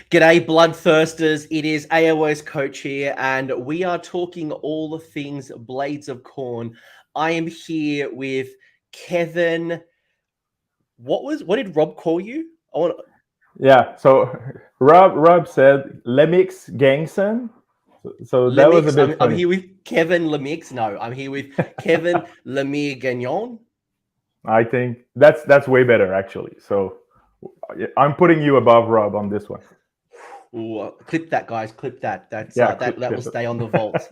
G'day, Bloodthirsters. It is AOS Coach here, and we are talking all the things Blades of Khorne. I am here with Kevin. What did Rob call you? Yeah, so Rob said Lemieux-Gagnon. So that was a Lemix. bit I'm funny. here with Kevin Lemix. No, I'm here with Kevin Lemieux-Gagnon. I think that's way better actually. So I'm putting you above Rob on this one. Ooh, clip that, guys. Clip that. Yeah, That will clip stay on the it. vault.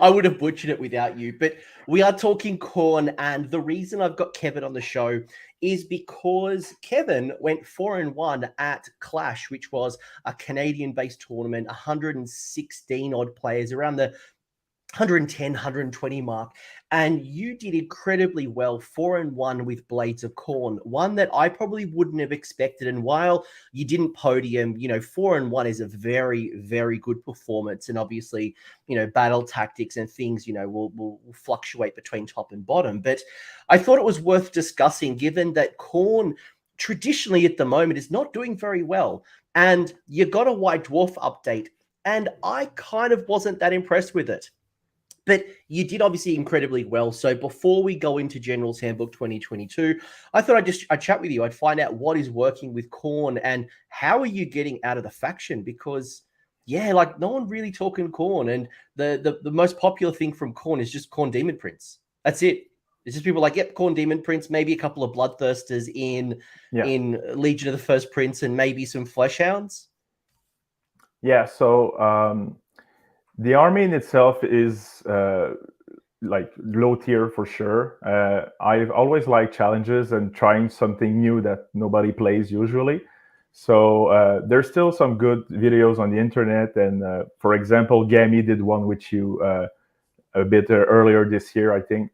I would have butchered it without you. But we are talking Korn, and the reason I've got Kevin on the show is because Kevin went 4-1 at Clash, which was a Canadian-based tournament, 116 odd players, around the 110, 120 mark. And you did incredibly well, 4-1 with Blades of Khorne, one that I probably wouldn't have expected. And while you didn't podium, 4-1 is a very, very good performance. And obviously, battle tactics and things, will fluctuate between top and bottom. But I thought it was worth discussing, given that Korn traditionally at the moment is not doing very well. And you got a White Dwarf update, and I kind of wasn't that impressed with it. But you did obviously incredibly well. So before we go into General's Handbook 2022, I thought I'd chat with you. I'd find out what is working with Korn and how are you getting out of the faction? Because, yeah, like no one really talking Korn. And the most popular thing from Korn is just Khorne Demon Prince. That's it. It's just people like, yep, Khorne Demon Prince, maybe a couple of Bloodthirsters in Legion of the First Prince, and maybe some Fleshhounds. Yeah, so the army in itself is like low tier for sure. I've always liked challenges and trying something new that nobody plays usually. So there's still some good videos on the internet. And for example, Gammy did one with you a bit earlier this year, I think.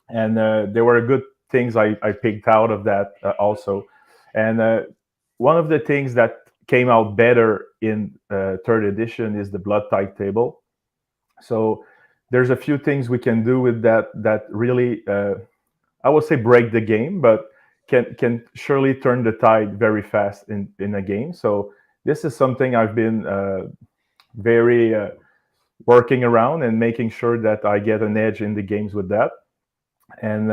And there were good things I picked out of that also. And one of the things that came out better in third edition is the Blood Tithe table. So there's a few things we can do with that really, I would say, break the game, but can surely turn the tide very fast in a game. So this is something I've been very working around and making sure that I get an edge in the games with that. And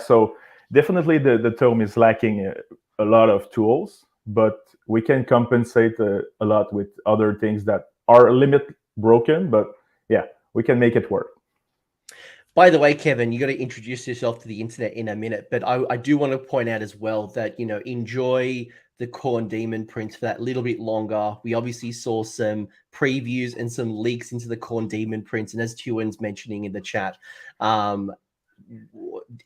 so definitely the tome is lacking a lot of tools, but we can compensate a lot with other things that are a limit broken, but yeah, we can make it work. By the way, Kevin, you got to introduce yourself to the internet in a minute, but I do want to point out as well that, enjoy the Khorne Demon Prince for that little bit longer. We obviously saw some previews and some leaks into the Khorne Demon Prince, and as Tuan's mentioning in the chat,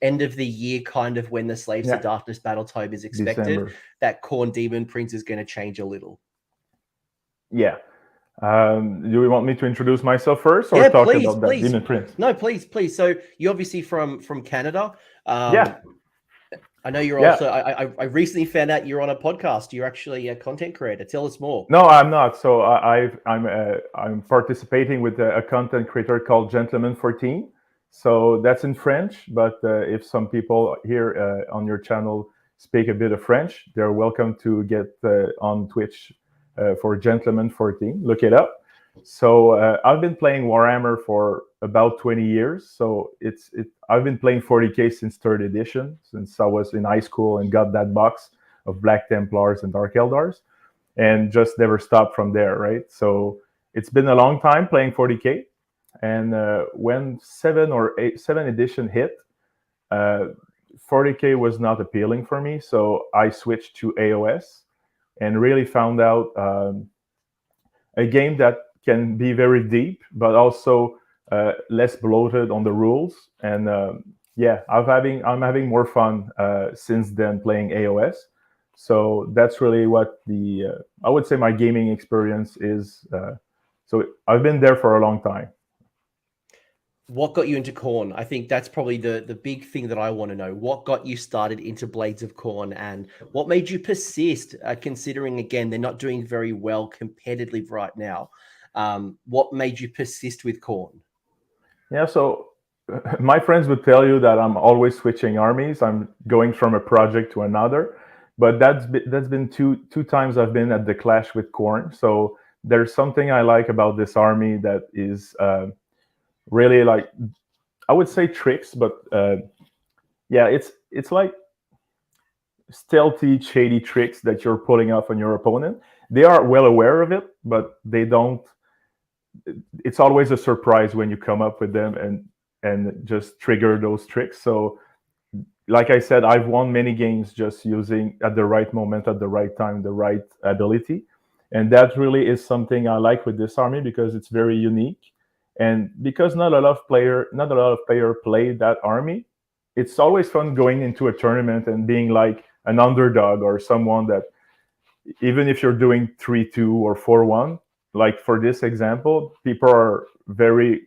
end of the year, kind of when the Slaves to Darkness Battle Tome is expected, December. That Khorne Demon Prince is going to change a little. Yeah. Do we want me to introduce myself first, or talk about that Demon Prince? No, please. So you're obviously from Canada. I know you're also. I recently found out you're on a podcast. You're actually a content creator. Tell us more. No, I'm not. So I'm participating with a content creator called Gentleman 14. So that's in French. But if some people here on your channel speak a bit of French, they're welcome to get on Twitch. For Gentleman 14, look it up. So I've been playing Warhammer for about 20 years. So I've been playing 40k since third edition, since I was in high school and got that box of Black Templars and Dark Eldars, and just never stopped from there, right? So it's been a long time playing 40k, and when 7 edition hit, 40k was not appealing for me, so I switched to AOS. And really found out a game that can be very deep, but also less bloated on the rules. And I'm having more fun since then playing AOS. So that's really what I would say my gaming experience is. So I've been there for a long time. What got you into Korn? I think that's probably the big thing that I want to know. What got you started into Blades of Khorne, and what made you persist, considering, again, they're not doing very well competitively right now? What made you persist with Korn? Yeah, so my friends would tell you that I'm always switching armies. I'm going from a project to another. But that's been two times I've been at the clash with Korn. So there's something I like about this army that is really like, I would say tricks, but yeah, it's like stealthy, shady tricks that you're pulling off on your opponent. They are well aware of it, but they don't. It's always a surprise when you come up with them and just trigger those tricks. So, like I said, I've won many games just using at the right moment, at the right time, the right ability, and that really is something I like with this army because it's very unique, and because not a lot of player play that army. It's always fun going into a tournament and being like an underdog or someone that, even if you're doing 3-2 or 4-1, like for this example, people are very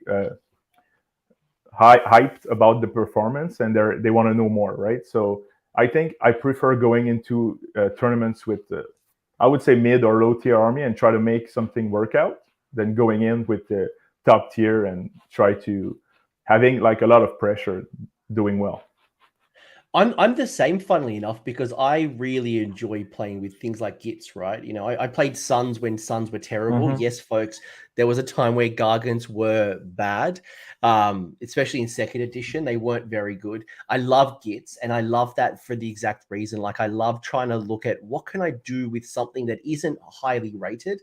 hyped about the performance and they want to know more, right? So I think I prefer going into tournaments with, I would say, mid or low tier army and try to make something work out than going in with the top tier and try to having like a lot of pressure doing well. I'm the same, funnily enough, because I really enjoy playing with things like Gits, right? You know, I played Suns when Suns were terrible. Mhm. Yes, folks, there was a time where Gargants were bad, especially in second edition. They weren't very good. I love Gits, and I love that for the exact reason. Like, I love trying to look at what can I do with something that isn't highly rated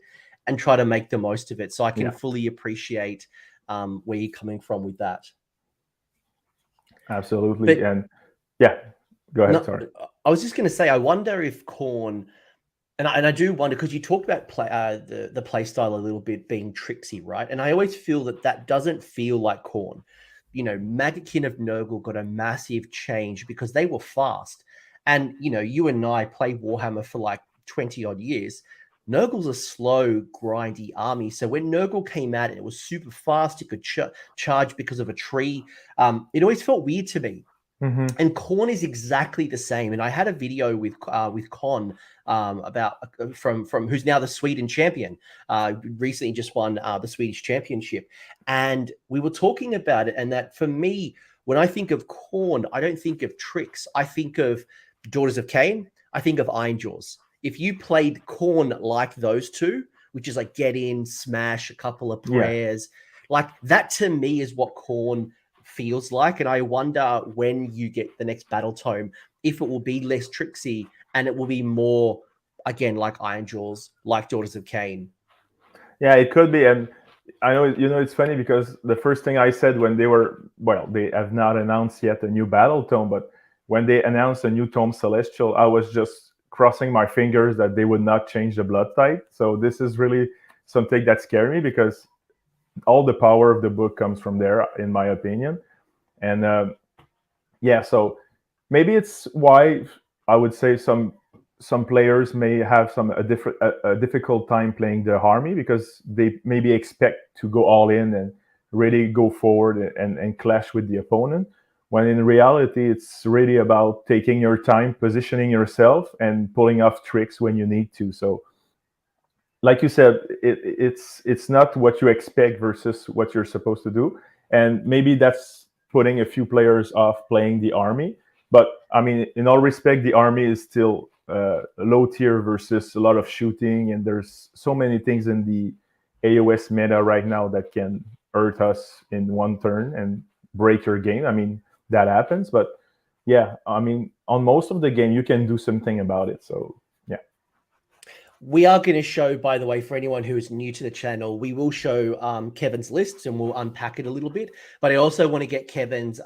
and try to make the most of it. So I can fully appreciate where you're coming from with that. Absolutely. And yeah, go ahead. No, Sorry. I was just going to say, I wonder if Korn, and I do wonder, because you talked about the play style a little bit being tricksy, right? And I always feel that doesn't feel like Korn. You know, Maggotkin of Nurgle got a massive change because they were fast. And, you know, you and I play Warhammer for like 20 odd years. Nurgle's a slow, grindy army. So when Nurgle came out, it was super fast. It could charge because of a tree. It always felt weird to me. Mm-hmm. And Korn is exactly the same. And I had a video with Con about from who's now the Sweden champion. Recently just won the Swedish championship, and we were talking about it. And that for me, when I think of Korn, I don't think of tricks. I think of Daughters of Cain. I think of Ironjaws. If you played Korn like those two, which is like get in, smash, a couple of prayers, like that to me is what Korn feels like. And I wonder when you get the next battle tome, if it will be less tricksy and it will be more, again, like Ironjaws, like Daughters of Cain. Yeah, it could be. And I know, it's funny because the first thing I said when they have not announced yet a new battle tome, but when they announced a new tome Celestial, I was just crossing my fingers that they would not change the Blood Tithe. So this is really something that scared me because all the power of the book comes from there, in my opinion. And so maybe it's why I would say some players may have a difficult time playing the army because they maybe expect to go all in and really go forward and clash with the opponent, when in reality it's really about taking your time, positioning yourself, and pulling off tricks when you need to. So like you said, it's not what you expect versus what you're supposed to do, and maybe that's putting a few players off playing the army. But I mean, in all respect, the army is still low tier versus a lot of shooting, and there's so many things in the AOS meta right now that can hurt us in one turn and break your game. I mean, that happens, but yeah, I mean, on most of the game you can do something about it. So yeah. We are going to show, by the way, for anyone who is new to the channel, we will show Kevin's lists and we'll unpack it a little bit. But I also want to get Kevin's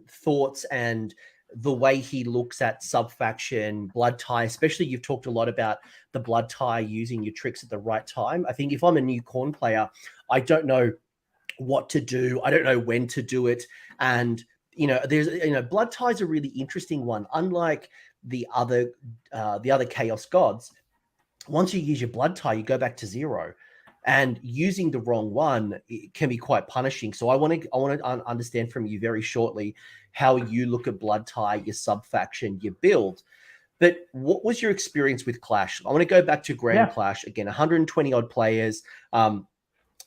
thoughts and the way he looks at subfaction, Blood Tithe, especially you've talked a lot about the Blood Tithe, using your tricks at the right time. I think if I'm a new Korn player, I don't know what to do. I don't know when to do it. And, Blood Tithe is a really interesting one. Unlike the other Chaos Gods, once you use your Blood Tithe, you go back to 0, and using the wrong one, it can be quite punishing. So I want to understand from you very shortly how you look at Blood Tithe, your subfaction, your build. But what was your experience with Clash? I want to go back to Grand Clash again. 120 odd players.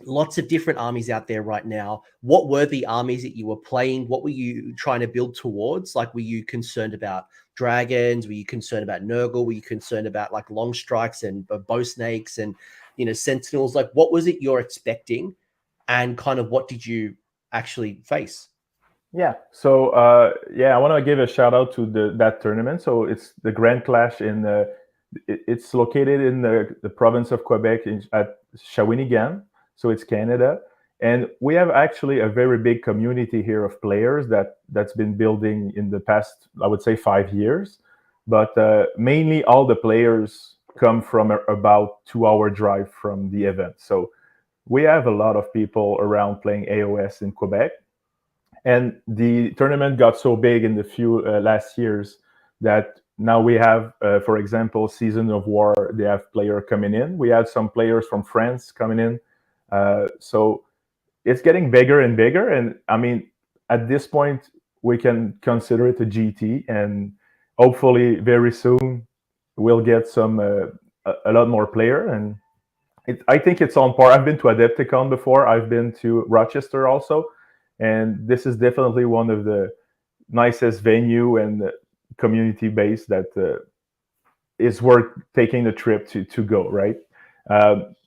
lots of different armies out there right now. What were the armies that you were playing? What were you trying to build towards? Like, were you concerned about dragons? Were you concerned about Nurgle? Were you concerned about like long strikes and bow snakes and, sentinels? Like, what was it you're expecting, and kind of what did you actually face? Yeah. So I want to give a shout out to that tournament. So it's the Grand Clash it's located in the province of Quebec at Shawinigan. So it's Canada, and we have actually a very big community here of players that's been building in the past, I would say, 5 years. But mainly all the players come from about 2 hour drive from the event. So we have a lot of people around playing AOS in Quebec. And the tournament got so big in the few last years that now we have, for example, Season of War. They have player coming in. We had some players from France coming in. So it's getting bigger and bigger. And I mean, at this point, we can consider it a GT. And hopefully, very soon, we'll get a lot more player. And I think it's on par. I've been to Adepticon before. I've been to Rochester also. And this is definitely one of the nicest venue and community base that is worth taking the trip to go, right?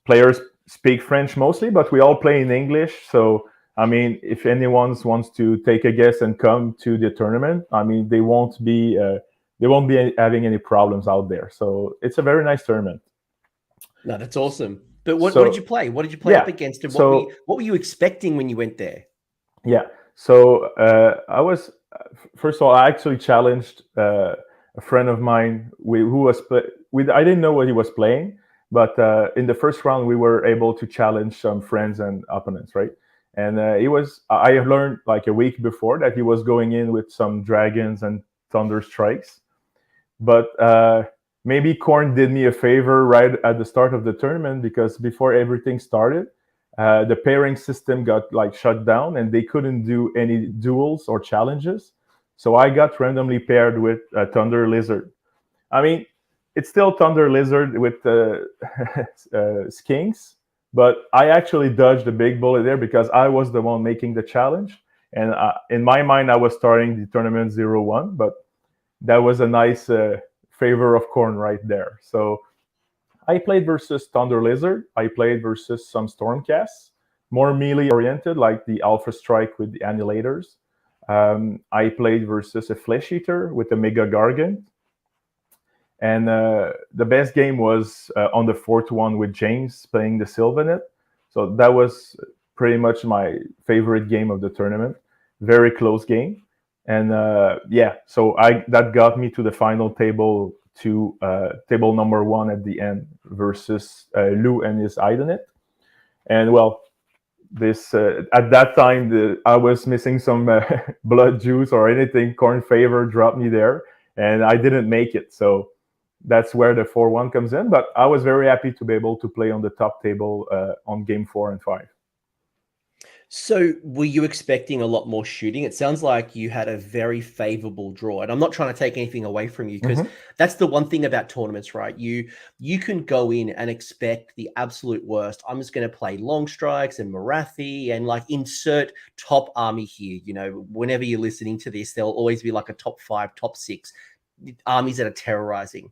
Players speak French mostly, but we all play in English. So, I mean, if anyone wants to take a guess and come to the tournament, I mean, they won't be having any problems out there. So it's a very nice tournament. No, that's awesome. But what did you play? What did you play up against? And what were you expecting when you went there? Yeah. So I was, first of all, I actually challenged a friend of mine who was I didn't know what he was playing, but in the first round we were able to challenge some friends and opponents, right? And I learned like a week before that he was going in with some dragons and thunder strikes, but maybe Korn did me a favor right at the start of the tournament, because before everything started, the pairing system got like shut down and they couldn't do any duels or challenges. So I got randomly paired with a Thunder Lizard. I mean, it's still Thunder Lizard with skinks, but I actually dodged the big bullet there because I was the one making the challenge. And in my mind, I was starting the tournament 0-1, but that was a nice favor of Korn right there. So I played versus Thunder Lizard. I played versus some Stormcasts, more melee oriented, like the Alpha Strike with the Annihilators. I played versus a Flesh Eater with a Mega Gargant. And the best game was on the fourth one with James playing the Sylvanet. So that was pretty much my favorite game of the tournament. Very close game. And so that got me to the final table, to table number 1 at the end versus Lou and his Idonet. And well, this at that time I was missing some blood juice or anything. Korn favor dropped me there, and I didn't make it. So that's where the 4-1 comes in. But I was very happy to be able to play on the top table on game 4 and 5. So were you expecting a lot more shooting? It sounds like you had a very favorable draw. And I'm not trying to take anything away from you, because that's the one thing about tournaments, right? You can go in and expect the absolute worst. I'm just going to play long strikes and Marathi and like insert top army here. Whenever you're listening to this, there'll always be like a top 5, top 6 armies that are terrorizing.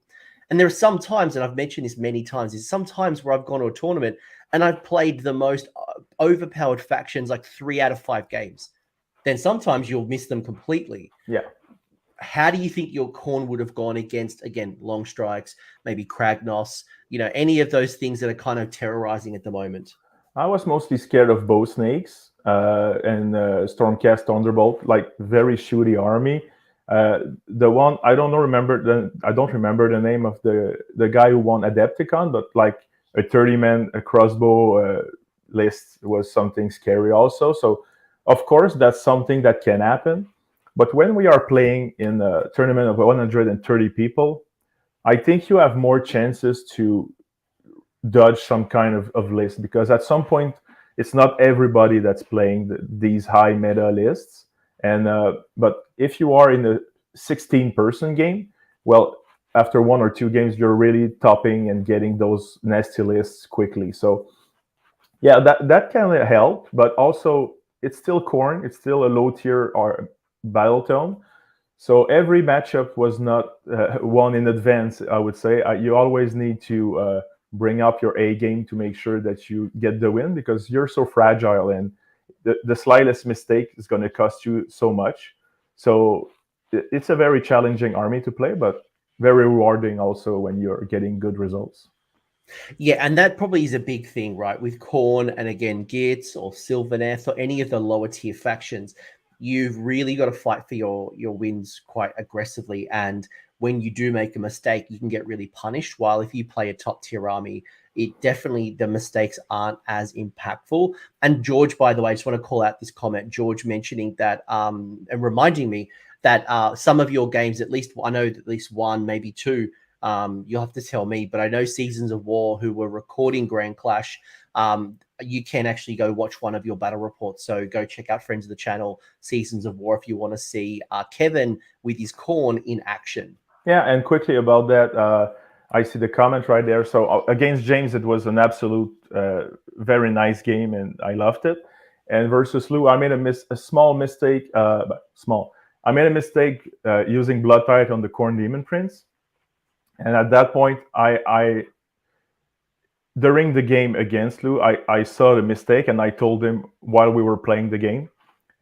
And there are some times, and I've mentioned this many times, is sometimes where I've gone to a tournament and I've played the most overpowered factions like 3 out of 5 games. Then sometimes you'll miss them completely. Yeah. How do you think your Korn would have gone against, again, long strikes, maybe Kragnos, any of those things that are kind of terrorizing at the moment? I was mostly scared of bow snakes and Stormcast Thunderbolt, like very shooty army. The one I don't remember the name of the guy who won Adepticon, but like a 30-man crossbow list was something scary also. So of course that's something that can happen. But when we are playing in a tournament of 130 people, I think you have more chances to dodge some kind of list, because at some point it's not everybody that's playing these high meta lists. And but if you are in a 16-person game, well, after 1 or 2 games, you're really topping and getting those nasty lists quickly. So Yeah, that can help, but also it's still Korn. It's still a low tier or battle tone. So every matchup was not won in advance. I would say you always need to bring up your A game to make sure that you get the win, because you're so fragile, and the slightest mistake is going to cost you so much. So it's a very challenging army to play, but very rewarding also when you're getting good results. Yeah, and that probably is a big thing, right? With Korn and again Geertz or Sylvaneth or any of the lower tier factions, you've really got to fight for your wins quite aggressively. And when you do make a mistake, you can get really punished. While if you play a top tier army, it definitely the mistakes aren't as impactful. And George, by the way, I just want to call out this comment. George mentioning that and reminding me that some of your games, at least I know at least one, maybe two, you'll have to tell me, but I know Seasons of War, who were recording Grand Clash, you can actually go watch one of your battle reports. So go check out friends of the channel, Seasons of War, if you want to see Kevin with his Korn in action. Yeah, and quickly about that, I see the comment right there. So against James, it was an absolute very nice game, and I loved it. And versus Lou, I made a small mistake. Small. I made a mistake using Blood Tithe on the Korn Demon Prince. And at that point, I during the game against Lou, I saw the mistake, and I told him while we were playing the game.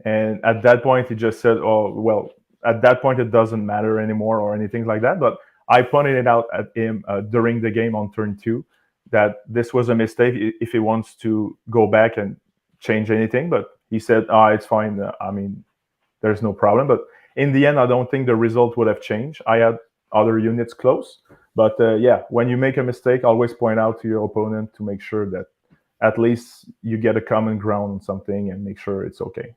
And at that point, he just said, "Oh, well, at that point, it doesn't matter anymore," or anything like that. But I pointed it out at him during the game on turn 2 that this was a mistake if he wants to go back and change anything. But he said, "Ah, it's fine. I mean, there's no problem." But in the end, I don't think the result would have changed. I had other units close. But yeah, when you make a mistake, always point out to your opponent to make sure that at least you get a common ground on something and make sure it's okay.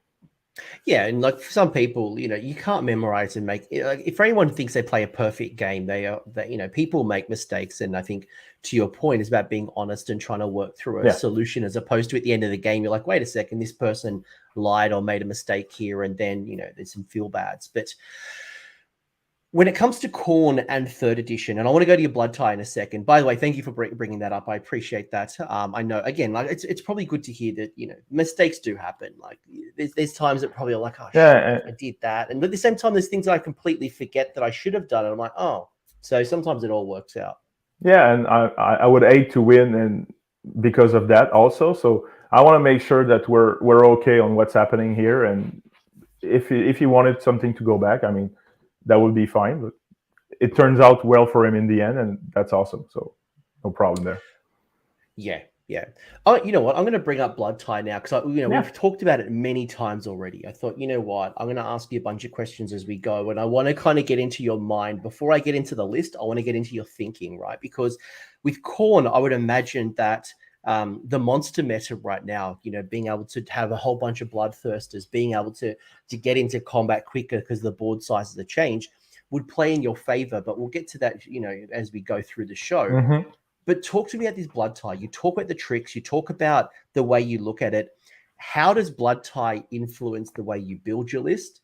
Yeah, and like for some people, you can't memorize and make. Like, if anyone thinks they play a perfect game, they are. That people make mistakes, and I think to your point, it's about being honest and trying to work through a solution, as opposed to at the end of the game, you're like, wait a second, this person lied or made a mistake here, and then there's some feel bads, but. When it comes to Khorne and 3rd edition, and I want to go to your Blood Tithe in a second. By the way, thank you for bringing that up. I appreciate that. I know, again, like it's probably good to hear that mistakes do happen. Like there's times that probably are like, oh shit, I did that, and at the same time, there's things that I completely forget that I should have done, and I'm like, oh. So sometimes it all works out. Yeah, and I would hate to win, and because of that also. So I want to make sure that we're okay on what's happening here, and if he wanted something to go back, I mean, that would be fine. But it turns out well for him in the end, and that's awesome. So no problem there. Yeah. Oh, you know what? I'm going to bring up Blood Tithe now because we've talked about it many times already. I thought, you know what? I'm going to ask you a bunch of questions as we go, and I want to kind of get into your mind before I get into the list. I want to get into your thinking, right? Because with Korn, I would imagine that the monster meta right now, being able to have a whole bunch of Bloodthirsters, being able to get into combat quicker because the board sizes are changed, would play in your favor. But we'll get to that, as we go through the show. Mm-hmm. But talk to me about this Blood Tithe. You talk about the tricks. You talk about the way you look at it. How does Blood Tithe influence the way you build your list?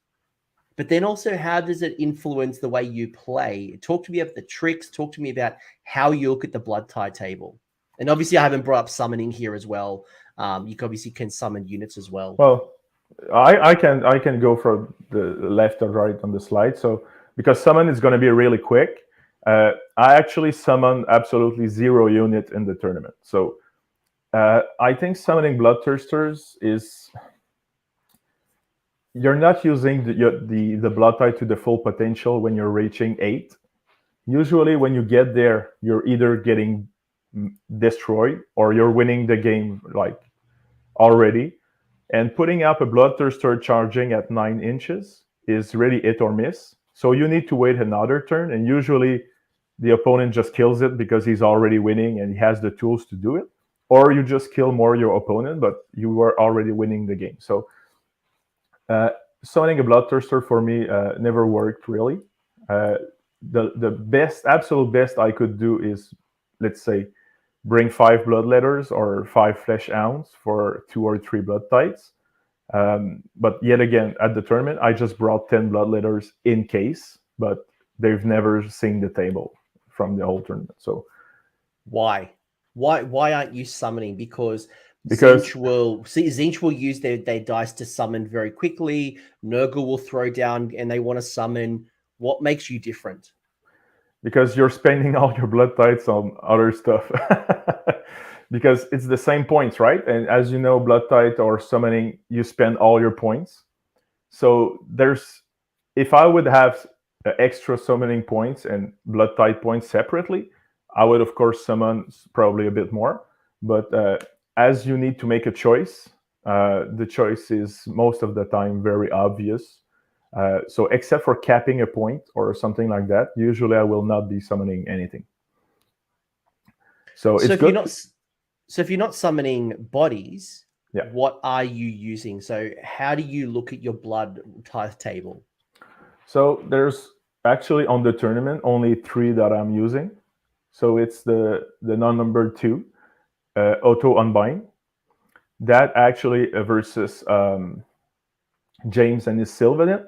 But then also, how does it influence the way you play? Talk to me about the tricks. Talk to me about how you look at the Blood Tithe table. And obviously, I haven't brought up summoning here as well. You obviously can summon units as well. Well, I can go from the left or right on the slide. So because summon is going to be really quick, I actually summon absolutely 0 unit in the tournament. So I think summoning Bloodthirsters is you're not using the Blood Tithe to the full potential when you're reaching 8. Usually, when you get there, you're either getting destroyed or you're winning the game like already. And putting up a Bloodthirster charging at 9 inches is really hit or miss. So you need to wait another turn, and usually the opponent just kills it because he's already winning and he has the tools to do it. Or you just kill more your opponent, but you were already winning the game. So summoning a Bloodthirster for me never worked really. The absolute best I could do is, let's say, bring 5 Bloodletters or 5 Flesh Hounds for 2 or 3 Blood Tithes. But yet again, at the tournament, I just brought 10 Bloodletters in case, but they've never seen the table from the whole tournament. So why aren't you summoning? Because because Zinch will use their dice to summon very quickly. Nurgle will throw down and they want to summon. What makes you different? Because you're spending all your blood tithes on other stuff. Because it's the same points, right? And as you know, blood tithe or summoning, you spend all your points. So if I would have extra summoning points and blood tithe points separately, I would of course summon probably a bit more. But as you need to make a choice, the choice is most of the time very obvious. So except for capping a point or something like that, usually I will not be summoning anything. So it's good. So if you're not summoning bodies, yeah. What are you using? So how do you look at your blood tithe table? So there's actually on the tournament only 3 that I'm using. So it's the non-numbered 2, auto unbind. That actually versus James and his Sylvanin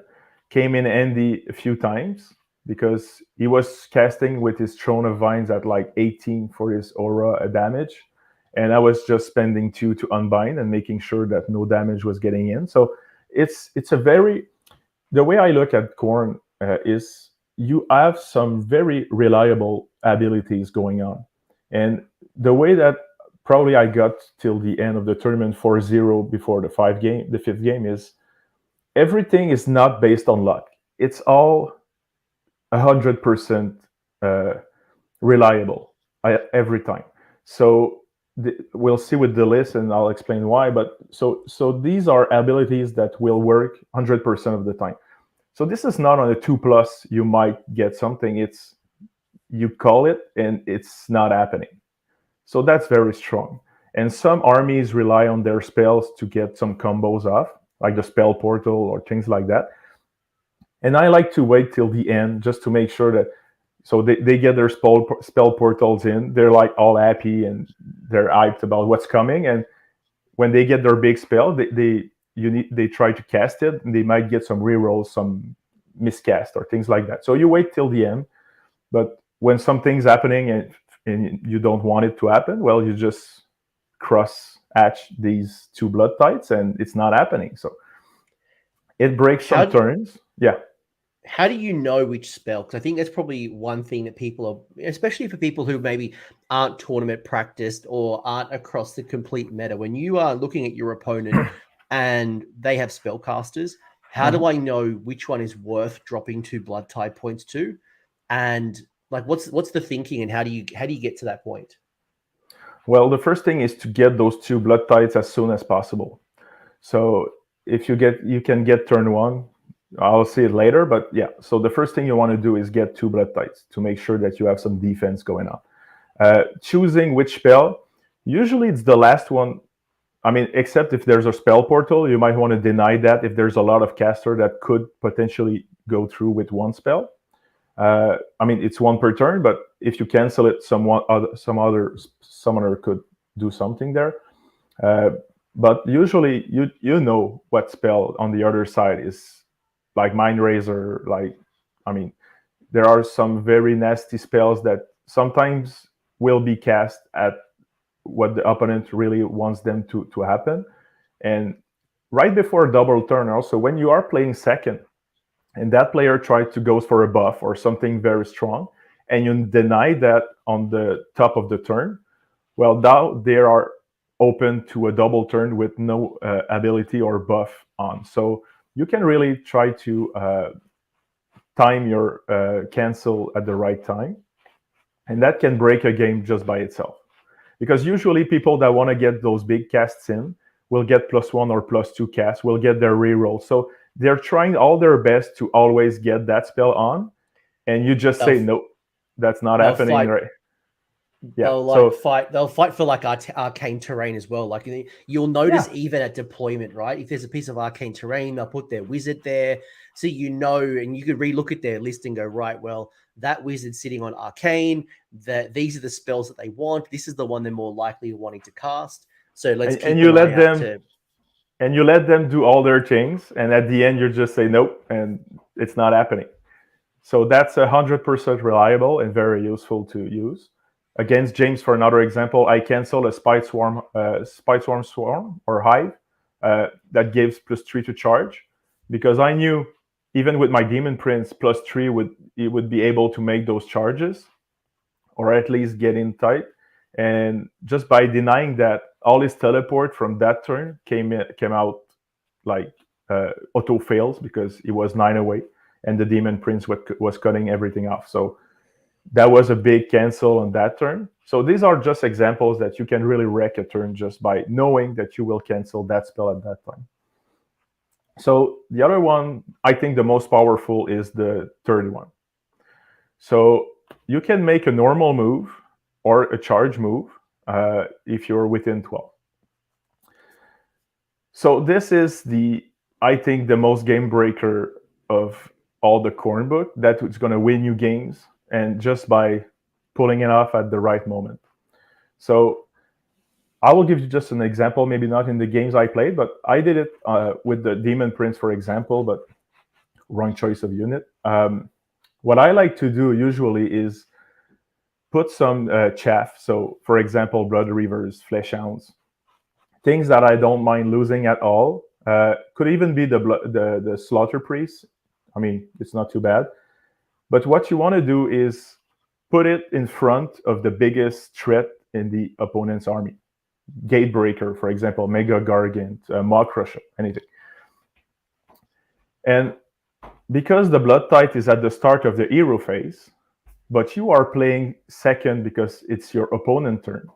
came in handy a few times because he was casting with his Throne of Vines at like 18 for his aura damage. And I was just spending 2 to unbind and making sure that no damage was getting in. So it's a very... The way I look at Korn is you have some very reliable abilities going on. And the way that probably I got till the end of the tournament 4-0 before the 5th game is everything is not based on luck. It's all 100% reliable every time. So we'll see with the list, and I'll explain why. But so these are abilities that will work 100% of the time. So this is not on a 2+. You might get something. It's you call it, and it's not happening. So that's very strong. And some armies rely on their spells to get some combos off, like the spell portal or things like that. And I like to wait till the end just to make sure that, so they get their spell portals in, they're like all happy and they're hyped about what's coming. And when they get their big spell, they try to cast it, and they might get some rerolls, some miscast or things like that. So you wait till the end. But when something's happening and you don't want it to happen, well, you just cross-hatch these 2 blood tithes and it's not happening. So it breaks some turns. Yeah. How do you know which spell? Because I think that's probably one thing that people are, especially for people who maybe aren't tournament practiced or aren't across the complete meta. When you are looking at your opponent and they have spellcasters, how do I know which one is worth dropping 2 blood tithe points to? And like, what's the thinking, and how do you get to that point? Well, the first thing is to get those 2 blood tithes as soon as possible. So if you can get turn 1. I'll see it later, but yeah. So the first thing you want to do is get 2 blood tithes to make sure that you have some defense going on. Choosing which spell, usually it's the last one. I mean, except if there's a spell portal, you might want to deny that if there's a lot of caster that could potentially go through with 1 spell. I mean, it's 1 per turn, but if you cancel it, some other summoner could do something there. But usually you know what spell on the other side is. Like Mind Razor, there are some very nasty spells that sometimes will be cast at what the opponent really wants them to happen. And right before a double turn also, when you are playing second and that player tries to go for a buff or something very strong, and you deny that on the top of the turn, well, now they are open to a double turn with no ability or buff on. So you can really try to time your cancel at the right time. And that can break a game just by itself. Because usually people that want to get those big casts in will get +1 or +2 casts, will get their reroll. So they're trying all their best to always get that spell on. And you just say, nope, that's not happening. Right? Yeah, they'll fight for like arcane terrain as well. Like you'll notice even at deployment, right? If there's a piece of arcane terrain, they'll put their wizard there, so you know, and you could relook at their list and go, right, well, that wizard's sitting on arcane. That these are the spells that they want. This is the one they're more likely wanting to cast. So let's keep and you let them do all their things, and at the end you just say nope, and it's not happening. So that's 100% reliable and very useful to use. against James, for another example, I cancel a Spite Swarm Swarm or Hive that gives +3 to charge, because I knew even with my Demon Prince +3 it would be able to make those charges, or at least get in tight. And just by denying that, all his teleport from that turn came out like auto fails because he was 9 away, and the Demon Prince was cutting everything off. So that was a big cancel on that turn. So these are just examples that you can really wreck a turn just by knowing that you will cancel that spell at that time. So the other one, I think the most powerful, is the third one. So you can make a normal move or a charge move if you're within 12. So this is I think the most game breaker of all the Khorne book, that it's going to win you games, and just by pulling it off at the right moment. So I will give you just an example, maybe not in the games I played, but I did it with the Demon Prince, for example, but wrong choice of unit. What I like to do usually is put some chaff. So, for example, Blood Reavers, Flesh Hounds, things that I don't mind losing at all. Could even be the Slaughter Priest. I mean, it's not too bad. But what you want to do is put it in front of the biggest threat in the opponent's army. Gatebreaker, for example, Mega Gargant, Maw Crusher, anything. And because the Blood Tithe is at the start of the hero phase, but you are playing second because it's your opponent's turn.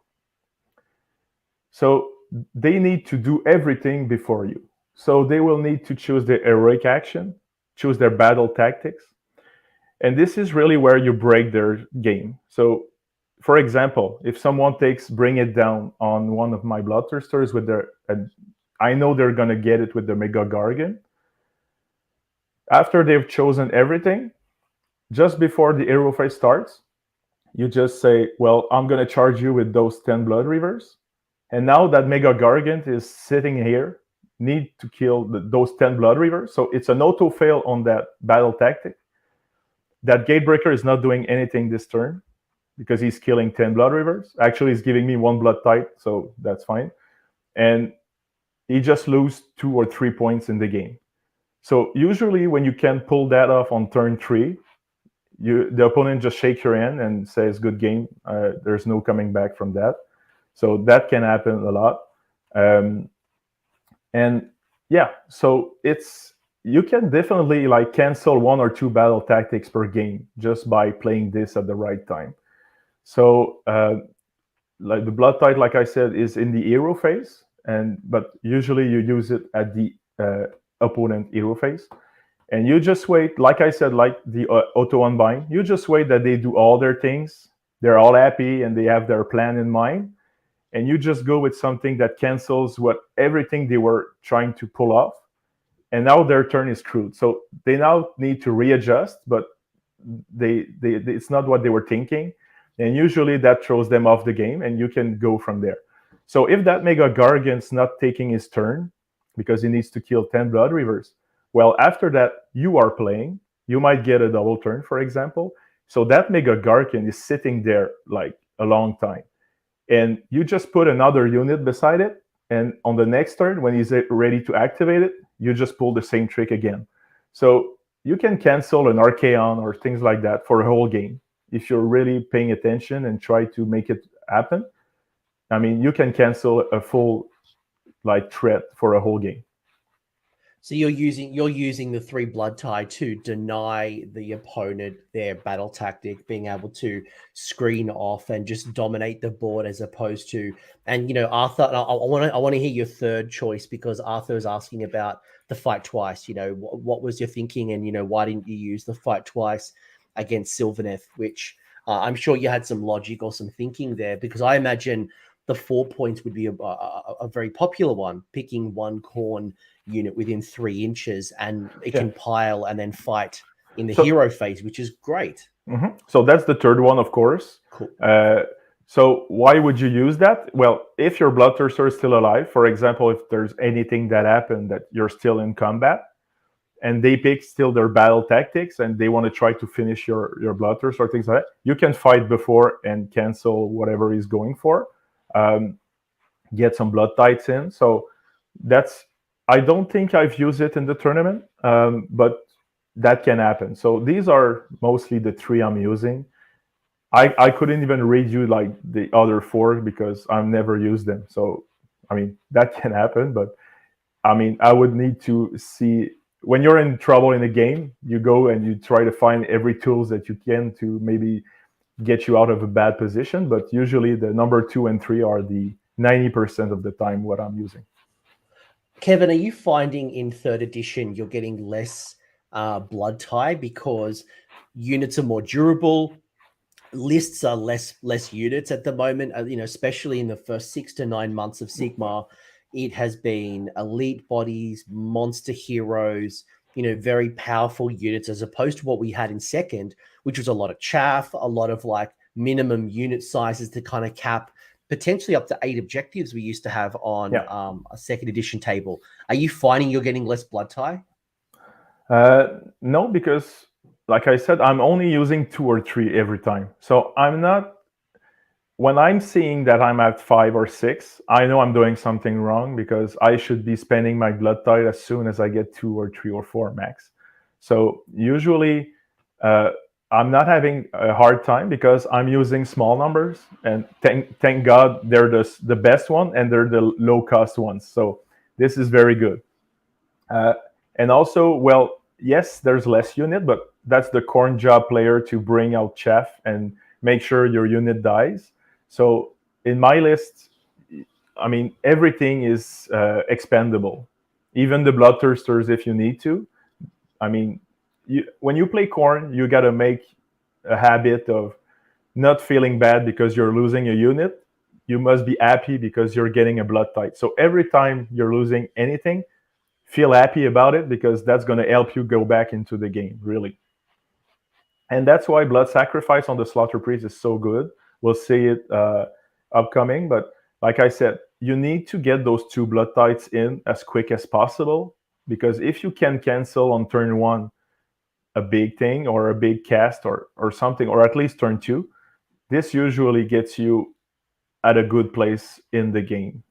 So they need to do everything before you. So they will need to choose their heroic action, choose their battle tactics. And this is really where you break their game. So, for example, if someone takes Bring It Down on one of my Bloodthirsters with their, I know they're going to get it with the Mega Gargant. After they've chosen everything, just before the hero phase starts, you just say, well, I'm going to charge you with those 10 Blood Reavers. And now that Mega Gargant is sitting here, need to kill those 10 Blood Reavers. So it's an auto fail on that battle tactic. That Gatebreaker is not doing anything this turn because he's killing 10 Blood Reavers. Actually, he's giving me 1 Blood Tithe, so that's fine. And he just loses 2 or 3 points in the game. So usually when you can pull that off on turn 3, the opponent just shakes your hand and says, good game. There's no coming back from that. So that can happen a lot. And yeah, so you can definitely like cancel 1 or 2 battle tactics per game just by playing this at the right time. So like the Blood Tithe, like I said, is in the hero phase, but usually you use it at the opponent hero phase. And you just wait, like I said, like the auto unbind, you just wait that they do all their things. They're all happy and they have their plan in mind. And you just go with something that cancels everything they were trying to pull off. And now their turn is screwed. So they now need to readjust, but it's not what they were thinking. And usually that throws them off the game, and you can go from there. So if that Mega Gargant's not taking his turn because he needs to kill 10 Blood Reavers, well, after that, you are playing. You might get a double turn, for example. So that Mega Gargant is sitting there like a long time. And you just put another unit beside it. And on the next turn, when he's ready to activate it, you just pull the same trick again. So you can cancel an Archaon or things like that for a whole game. If you're really paying attention and try to make it happen, I mean, you can cancel a full like threat for a whole game. So you're using the 3 Blood Tithe to deny the opponent their battle tactic, being able to screen off and just dominate the board, as opposed to, and you know, Arthur, I want to hear your third choice, because Arthur is asking about the fight twice. You know, what was your thinking, and you know, why didn't you use the fight twice against Sylvaneth? Which I'm sure you had some logic or some thinking there, because I imagine the 4 points would be a very popular one, picking 1 Khorne unit within 3 inches, and it can pile and then fight in the hero phase, which is great. Mm-hmm. So that's the third one, of course. Cool. So why would you use that? Well, if your Bloodthirster is still alive, for example, if there's anything that happened that you're still in combat, and they pick still their battle tactics, and they want to try to finish your Bloodthirster or things like that, you can fight before and cancel whatever he's going for, get some Blood Tithes in. So that's, I don't think I've used it in the tournament, but that can happen. So these are mostly the three I'm using. I couldn't even read you like the other four because I've never used them. So, I mean, that can happen, but I mean, I would need to see, when you're in trouble in a game, you go and you try to find every tools that you can to maybe get you out of a bad position. But usually the number 2 and 3 are the 90% of the time what I'm using. Kevin, are you finding in 3rd edition you're getting less Blood Tithe because units are more durable? Lists are less units at the moment, especially in the first 6 to 9 months of Sigmar. It has been elite bodies, monster heroes, very powerful units, as opposed to what we had in 2nd, which was a lot of chaff, a lot of like minimum unit sizes to kind of cap potentially up to 8 objectives we used to have on a 2nd edition table. Are you finding you're getting less Blood Tithe? No, because like I said, I'm only using 2 or 3 every time. So I'm not, when I'm seeing that I'm at 5 or 6, I know I'm doing something wrong because I should be spending my Blood Tithe as soon as I get 2 or 3 or 4 max. So usually I'm not having a hard time because I'm using small numbers, and thank God they're the best one and they're the low cost ones. So this is very good. And also, well, yes, there's less unit, but that's the Korn job player to bring out chaff and make sure your unit dies. So in my list, I mean, everything is expendable, even the Bloodthirsters if you need to. I mean, when you play Korn, you got to make a habit of not feeling bad because you're losing a unit. You must be happy because you're getting a Blood Tithe. So every time you're losing anything, feel happy about it because that's going to help you go back into the game, really. And that's why Blood Sacrifice on the Slaughter Priest is so good. We'll see it upcoming. But like I said, you need to get those 2 Blood Tithes in as quick as possible, because if you can cancel on turn 1 a big thing or a big cast or something, or at least turn 2, this usually gets you at a good place in the game.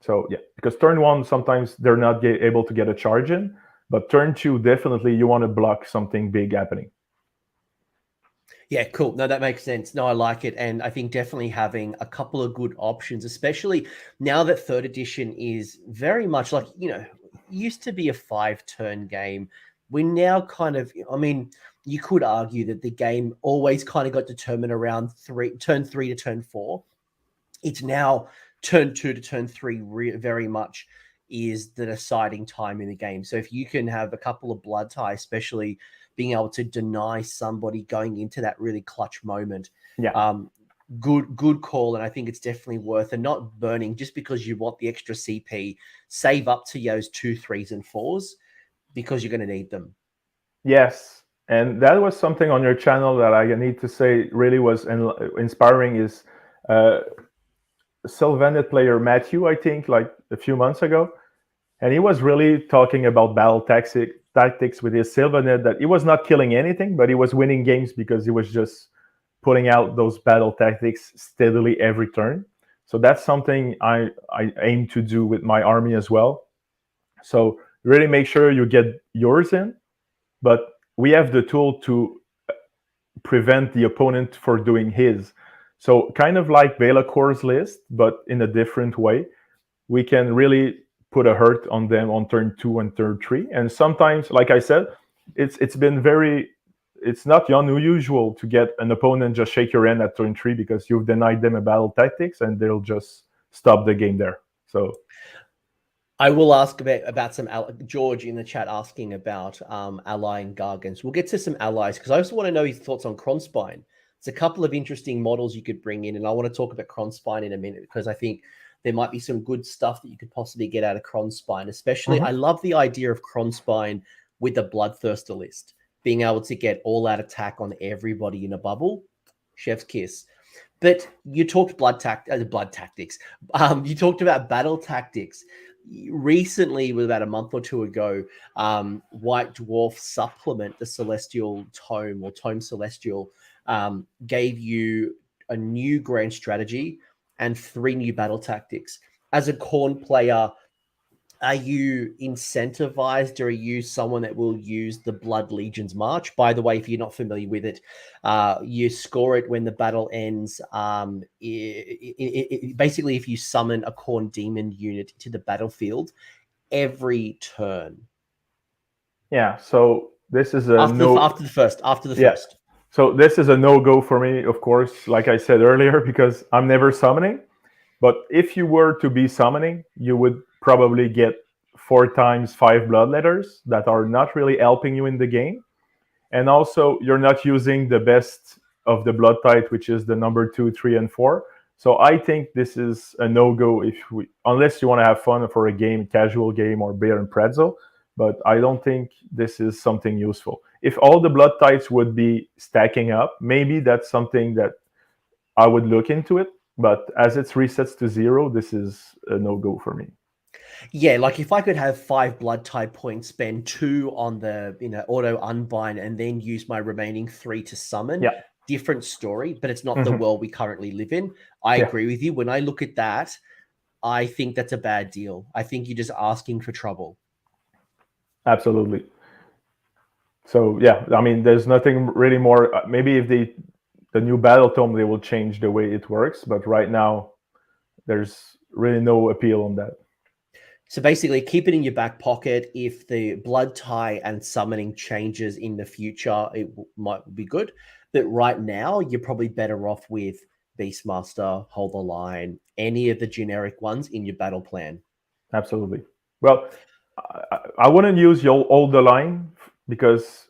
So yeah, because turn 1, sometimes they're not able to get a charge in, but turn 2, definitely you want to block something big happening. Yeah, cool. No, that makes sense. No, I like it. And I think definitely having a couple of good options, especially now that 3rd edition is very much like, used to be a 5-turn game. We now kind of, I mean, you could argue that the game always kind of got determined around turn 3 to turn 4. It's now turn 2 to turn 3 very much is the deciding time in the game. So if you can have a couple of Blood Tithe, especially being able to deny somebody going into that really clutch moment. Good call. And I think it's definitely worth, and not burning just because you want the extra CP. Save up to those 2, 3s, and 4s because you're going to need them. Yes. And that was something on your channel that I need to say really was inspiring is Sylvanet player Matthew, I think, like a few months ago. And he was really talking about battle tactics with his Sylvanet, that he was not killing anything, but he was winning games because he was just putting out those battle tactics steadily every turn. So that's something I aim to do with my army as well. So really make sure you get yours in, but we have the tool to prevent the opponent for doing his. So kind of like Bellacor's list, but in a different way. We can really put a hurt on them on turn 2 and turn 3. And sometimes, like I said, it's not unusual to get an opponent just shake your hand at turn 3 because you've denied them a battle tactics, and they'll just stop the game there. So I will ask about some George in the chat asking about allying Gargants. We'll get to some allies because I also want to know his thoughts on Kronspine. It's a couple of interesting models you could bring in, and I want to talk about Kronspine in a minute because I think there might be some good stuff that you could possibly get out of Kronspine. Especially, I love the idea of Kronspine with the Bloodthirster list, being able to get all-out attack on everybody in a bubble. Chef's kiss. But you talked blood tactics. You talked about battle tactics. recently, about a month or two ago, White Dwarf Supplement, the Celestial Tome or Tome Celestial, gave you a new grand strategy and 3 new battle tactics. As a Khorne player, are you incentivized, or are you someone that will use the Blood Legion's March? By the way, if you're not familiar with it, you score it when the battle ends. Basically, if you summon a Khorne demon unit to the battlefield every turn. Yeah, so this is a after the first. So this is a no-go for me, of course, like I said earlier, because I'm never summoning. But if you were to be summoning, you would probably get 4 times 5 bloodletters that are not really helping you in the game. And also, you're not using the best of the Blood Tithe, which is the number 2, 3, and 4. So I think this is a no-go unless you want to have fun for a game, casual game, or beer and pretzel. But I don't think this is something useful. If all the Blood Tithes would be stacking up, maybe that's something that I would look into it. But as it resets to 0, this is a no-go for me. Yeah, like if I could have 5 Blood Tithe points, spend 2 on the auto unbind, and then use my remaining 3 to summon, different story, but it's not the world we currently live in. I agree with you. When I look at that, I think that's a bad deal. I think you're just asking for trouble. Absolutely. So yeah, I mean, there's nothing really more. Maybe if the new battle tome, they will change the way it works, but right now there's really no appeal on that. So basically, keep it in your back pocket. If the Blood Tithe and summoning changes in the future, it might be good. But right now, you're probably better off with Beastmaster, Hold the Line, any of the generic ones in your battle plan. Absolutely. Well, I wouldn't use your Hold the Line because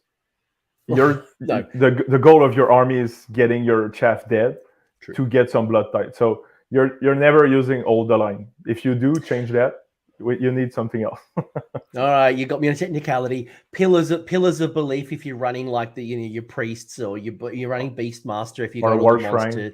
the goal of your army is getting your chaff dead. True. To get some Blood Tithe. So you're never using Hold the Line. If you do, change that. You need something else. All right, you got me on a technicality. Pillars of belief if you're running like your priests, or you're running Beastmaster if you got War Shrine.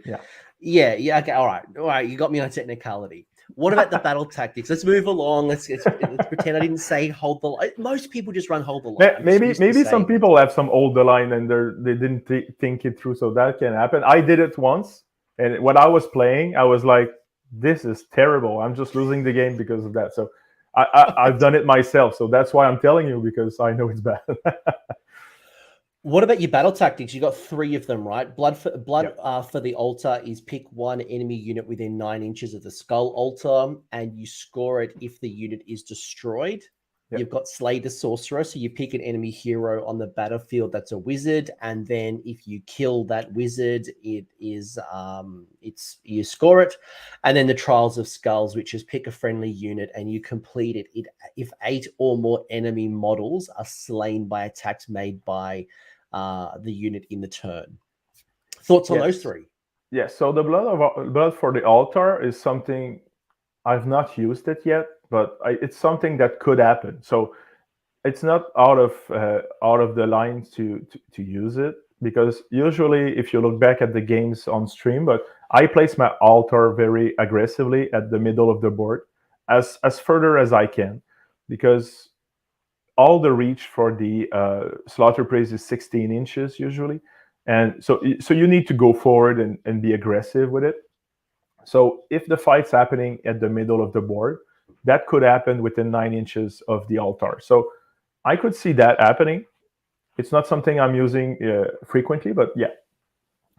Yeah. Okay, all right. You got me on a technicality. What about the battle tactics? Let's move along. Let's pretend I didn't say hold the line. Most people just run hold the line. Maybe some people have some Hold the Line and they didn't think it through, so that can happen. I did it once, and when I was playing, I was like, this is terrible. I'm just losing the game because of that. So I've done it myself. So that's why I'm telling you, because I know it's bad. What about your battle tactics? You got 3 of them, right? Blood for the altar is pick 1 enemy unit within 9 inches of the skull altar, and you score it if the unit is destroyed. Yep. You've got Slay the Sorcerer, so you pick an enemy hero on the battlefield that's a wizard, and then if you kill that wizard, you score it. And then the Trials of Skulls, which is pick a friendly unit and you complete it if 8 or more enemy models are slain by attacks made by the unit in the turn. Thoughts on those 3? Yes. So the blood for the altar is something I've not used it yet, but it's something that could happen. So it's not out of the line to use it, because usually if you look back at the games on stream, but I place my altar very aggressively at the middle of the board, as further as I can, because all the reach for the slaughter praise is 16 inches usually, and so you need to go forward and be aggressive with it. So if the fight's happening at the middle of the board, that could happen within 9 inches of the altar. So I could see that happening. It's not something I'm using frequently, but yeah,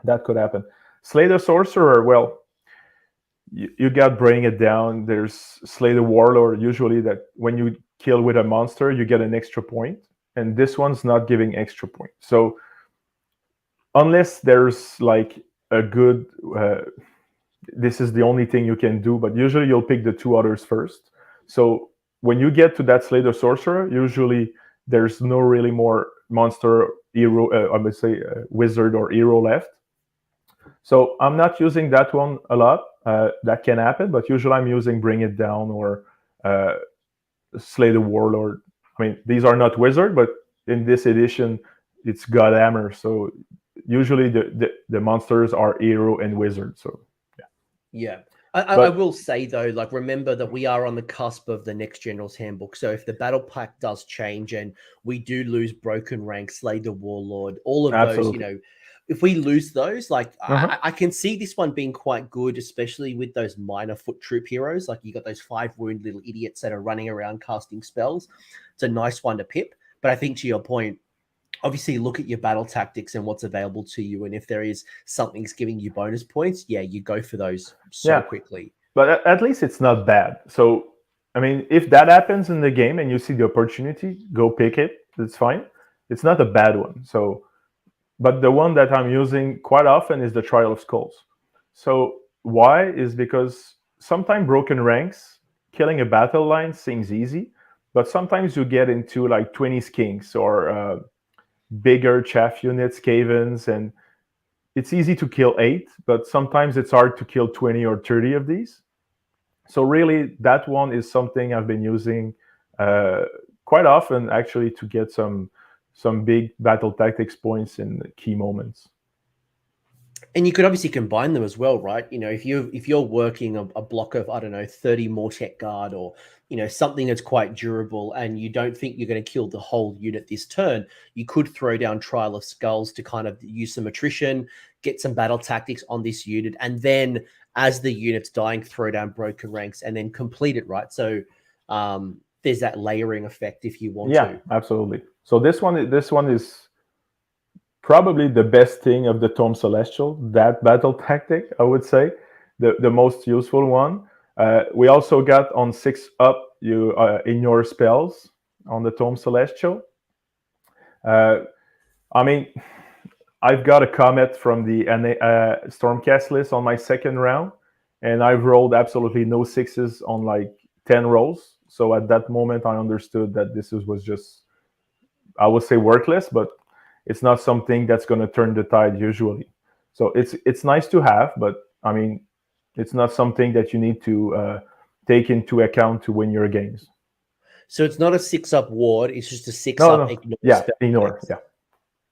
that could happen. Slay the Sorcerer, well, you got Bring It Down. There's Slay the Warlord, usually that when you kill with a monster, you get an extra point. And this one's not giving extra point. So unless there's like a good... this is the only thing you can do, but usually you'll pick the 2 others first. So when you get to that Slay the Sorcerer, usually there's no really more monster, hero, I would say wizard or hero left. So I'm not using that one a lot. That can happen, but usually I'm using Bring It Down or Slay the Warlord. I mean, these are not wizard, but in this edition, it's Godhammer. So usually the monsters are hero and wizard. So yeah. I will say though, like, remember that we are on the cusp of the next General's Handbook. So if the battle pack does change and we do lose Broken Rank, Slay the Warlord, all of those, if we lose those, like, I can see this one being quite good, especially with those minor foot troop heroes. Like, you got those 5 wound little idiots that are running around casting spells. It's a nice one to pip. But I think, to your point, obviously look at your battle tactics and what's available to you. And if there is something's giving you bonus points, you go for those quickly. But at least it's not bad. So, I mean, if that happens in the game and you see the opportunity, go pick it. That's fine. It's not a bad one. So, but the one that I'm using quite often is the Trial of Skulls. So why is because sometimes broken ranks, killing a battle line seems easy, but sometimes you get into like 20 skinks or bigger chaff units, cave-ins, and it's easy to kill 8, but sometimes it's hard to kill 20 or 30 of these. So really, that one is something I've been using quite often, actually, to get some big battle tactics points in key moments. And you could obviously combine them as well, right? If you're working a block of, I don't know, 30 Mortek Guard, or something that's quite durable, and you don't think you're going to kill the whole unit this turn, you could throw down Trial of Skulls to kind of use some attrition, get some battle tactics on this unit, and then as the unit's dying, throw down Broken Ranks and then complete it, right? So there's that layering effect if you want to. Yeah, absolutely. So this one is probably the best thing of the Tome Celestial, that battle tactic, I would say, the most useful one. We also got on 6 up in your spells on the Tome Celestial. I mean, I've got a Comet from the Stormcast list on my second round, and I've rolled absolutely no 6s on like 10 rolls. So at that moment, I understood that this was just, I would say, worthless, but it's not something that's going to turn the tide usually. So it's nice to have, but I mean, it's not something that you need to take into account to win your games. So it's not a 6-up ward; it's just a 6-up. No. Ignore. Yeah.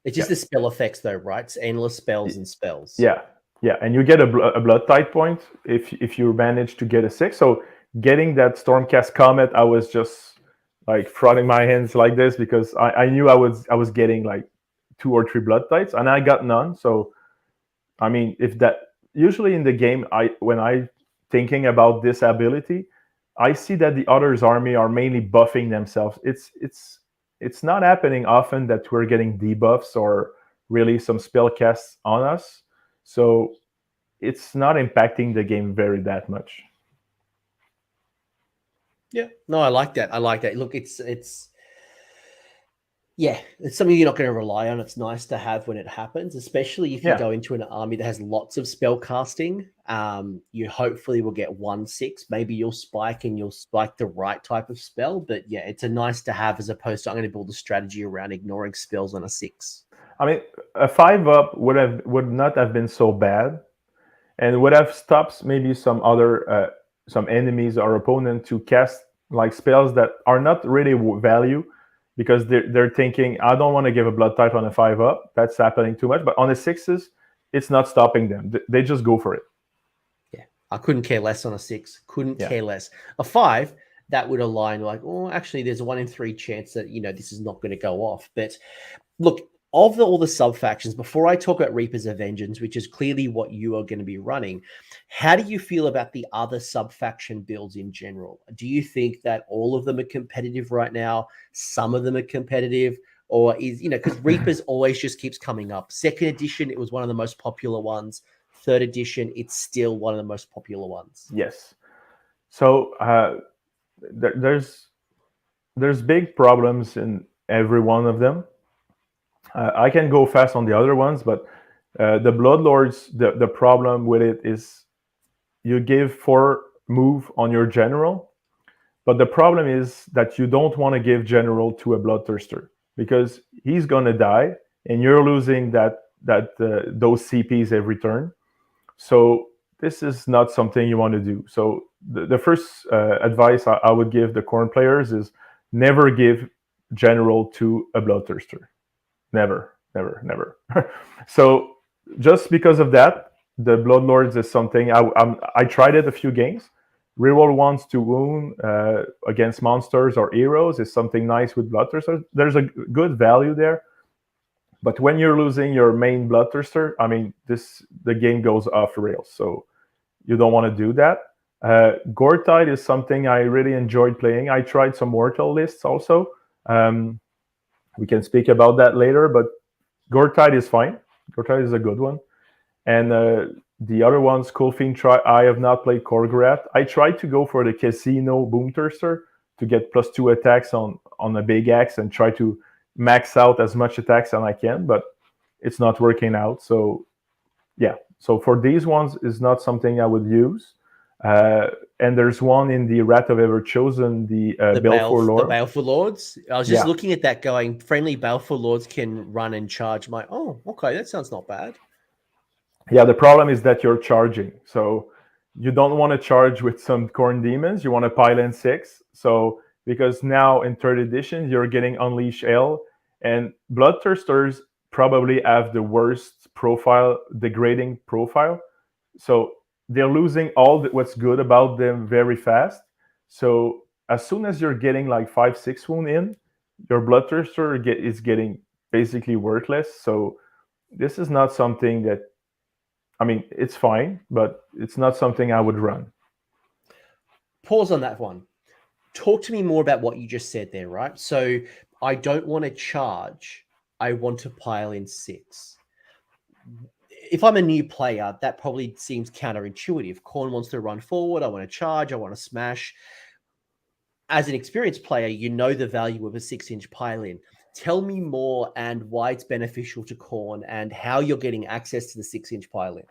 It's just the spell effects, though, right? It's endless spells and spells. Yeah, and you get a Blood Tithe point if you manage to get a 6. So getting that Stormcast Comet, I was just like frothing my hands like this because I knew I was getting like 2 or 3 Blood Tithes, and I got none. So, I mean, if that usually in the game, when I thinking about this ability, I see that the other's army are mainly buffing themselves. It's not happening often that we're getting debuffs or really some spell casts on us. So it's not impacting the game that much. Yeah, no, I like that. Look, it's something you're not going to rely on. It's nice to have when it happens, especially if you go into an army that has lots of spell casting. You hopefully will get 1/6. Maybe you'll spike the right type of spell. But yeah, it's a nice to have as opposed to I'm going to build a strategy around ignoring spells on a 6. I mean, a 5-up would not have been so bad, and would have stopped maybe some other some enemies or opponent to cast like spells that are not really value. Because they're thinking, I don't want to give a Blood Tithe on a 5-up. That's happening too much. But on the 6s, it's not stopping them. They just go for it. Yeah, I couldn't care less on a 6. Couldn't care less. A 5, that would align like, oh, actually, there's a 1 in 3 chance that, this is not going to go off. But look, of all the sub-factions, before I talk about Reapers of Vengeance, which is clearly what you are going to be running, how do you feel about the other sub-faction builds in general? Do you think that all of them are competitive right now? Some of them are competitive? Or is, because Reapers always just keeps coming up. 2nd edition, it was one of the most popular ones. 3rd edition, it's still one of the most popular ones. Yes. So there's big problems in every one of them. I can go fast on the other ones, but the Bloodlords, the problem with it is you give 4 move on your general, but the problem is that you don't want to give general to a Bloodthirster because he's gonna die and you're losing those CPs every turn. So this is not something you want to do. So the first advice I would give the Korn players is never give general to a Bloodthirster. Never. So just because of that, the Bloodlords is something I tried it a few games. Reroll ones to wound against monsters or heroes is something nice with Bloodthirster. There's a good value there. But when you're losing your main Bloodthirster, I mean, the game goes off the rails. So you don't want to do that. Gore Tithe is something I really enjoyed playing. I tried some Mortal lists also. We can speak about that later, but Gore Tithe is fine. Gore Tithe is a good one. And the other ones, Coolfiend, I have not played Korgorath. I tried to go for the Casino Boomthirster to get +2 attacks on a big axe and try to max out as much attacks as I can, but it's not working out. So yeah, so for these ones, it's not something I would use. And there's one in the Wrath of Everchosen, the Baleful Lord. The Baleful Lords. I was just looking at that going, friendly Baleful Lords can run and charge. Oh, okay, that sounds not bad. Yeah, the problem is that you're charging. So you don't want to charge with some Khorne demons. You want to pile in 6. So because now in 3rd edition, you're getting Unleash Hell. And Bloodthirsters probably have the worst profile, degrading profile. So they're losing all what's good about them very fast. So as soon as you're getting like 5-6 wound in, your Bloodthirster is getting basically worthless. So this is not something that, I mean, it's fine, but it's not something I would run. Pause on that one. Talk to me more about what you just said there, right? So I don't want to charge. I want to pile in 6. If I'm a new player, that probably seems counterintuitive. Korn wants to run forward. I want to charge. I want to smash. As an experienced player, you know the value of a 6-inch pile-in. Tell me more and why it's beneficial to Korn and how you're getting access to the 6-inch pile-in.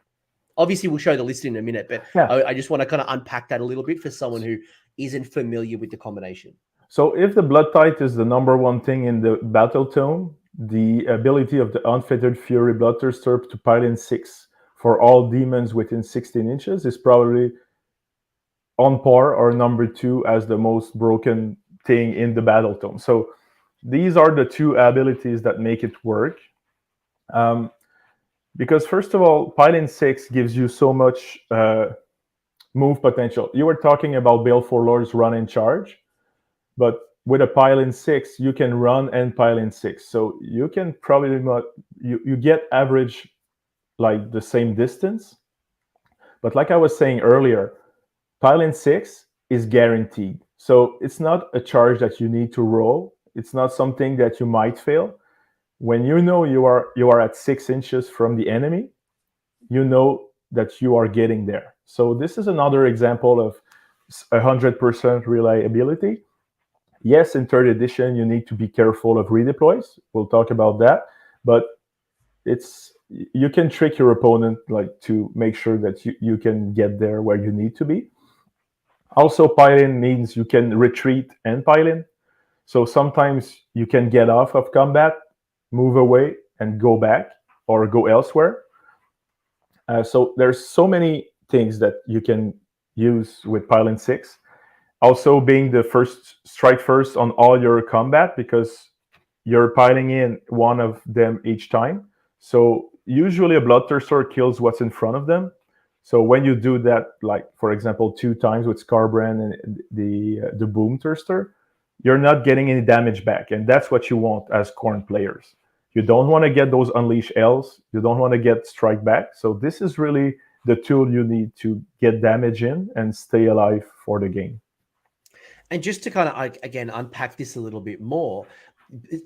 Obviously, we'll show the list in a minute, but I just want to kind of unpack that a little bit for someone who isn't familiar with the combination. So if the Blood Tithe is the #1 thing in the battle tome, the ability of the Unfettered Fury Bloodthirster to pile in 6 for all demons within 16 inches is probably on par or #2 as the most broken thing in the battle tome. So these are the 2 abilities that make it work. Because first of all, pile in 6 gives you so much move potential. You were talking about Baleful Lords run and charge, but with a pile in 6, you can run and pile in 6. So you can probably not, you get average like the same distance. But like I was saying earlier, pile in 6 is guaranteed. So it's not a charge that you need to roll. It's not something that you might fail. When you know you are at 6 inches from the enemy, you know that you are getting there. So this is another example of 100% reliability. Yes, in 3rd edition, you need to be careful of redeploys. We'll talk about that. But you can trick your opponent like to make sure that you can get there where you need to be. Also, pile-in means you can retreat and pile-in. So sometimes you can get off of combat, move away, and go back or go elsewhere. So there's so many things that you can use with pile in 6. Also being the first strike first on all your combat because you're piling in one of them each time. So usually a Bloodthirster kills what's in front of them. So when you do that, like for example, 2 times with Skarbrand and the Boomthirster, you're not getting any damage back. And that's what you want as Khorne players. You don't want to get those Unleash L's. You don't want to get strike back. So this is really the tool you need to get damage in and stay alive for the game. And just to kind of, again, unpack this a little bit more,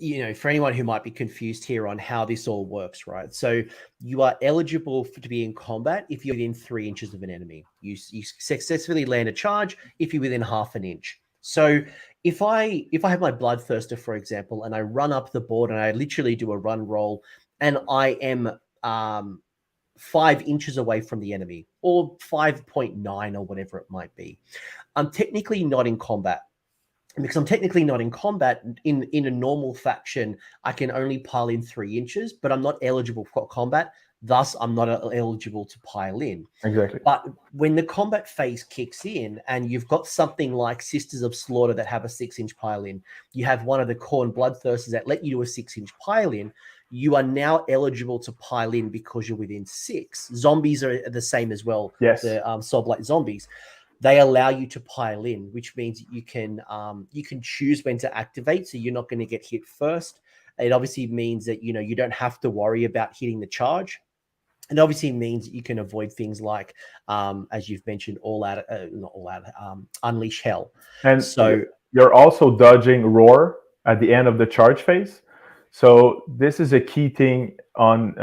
you know, for anyone who might be confused here on how this all works, right? So you are eligible to be in combat if you're within 3 inches of an enemy. You successfully land a charge if you're within half an inch. So if I have my Bloodthirster, for example, and I run up the board and I literally do a run roll and I am 5 inches away from the enemy or 5.9 or whatever it might be, I'm technically not in combat. And because I'm technically not in combat, in a normal faction, I can only pile in 3 inches, but I'm not eligible for combat. Thus, I'm not eligible to pile in. Exactly. But when the combat phase kicks in and you've got something like Sisters of Slaughter that have a 6-inch pile in, you have one of the Khorne Bloodthirsters that let you do a 6-inch pile in, you are now eligible to pile in because you're within 6. Zombies are the same as well. Yes. The Soulblight zombies, they allow you to pile in, which means you can choose when to activate, so you're not going to get hit first. It obviously means that you don't have to worry about hitting the charge. It obviously means that you can avoid things like, as you've mentioned, unleash hell. And so you're also dodging roar at the end of the charge phase. So this is a key thing on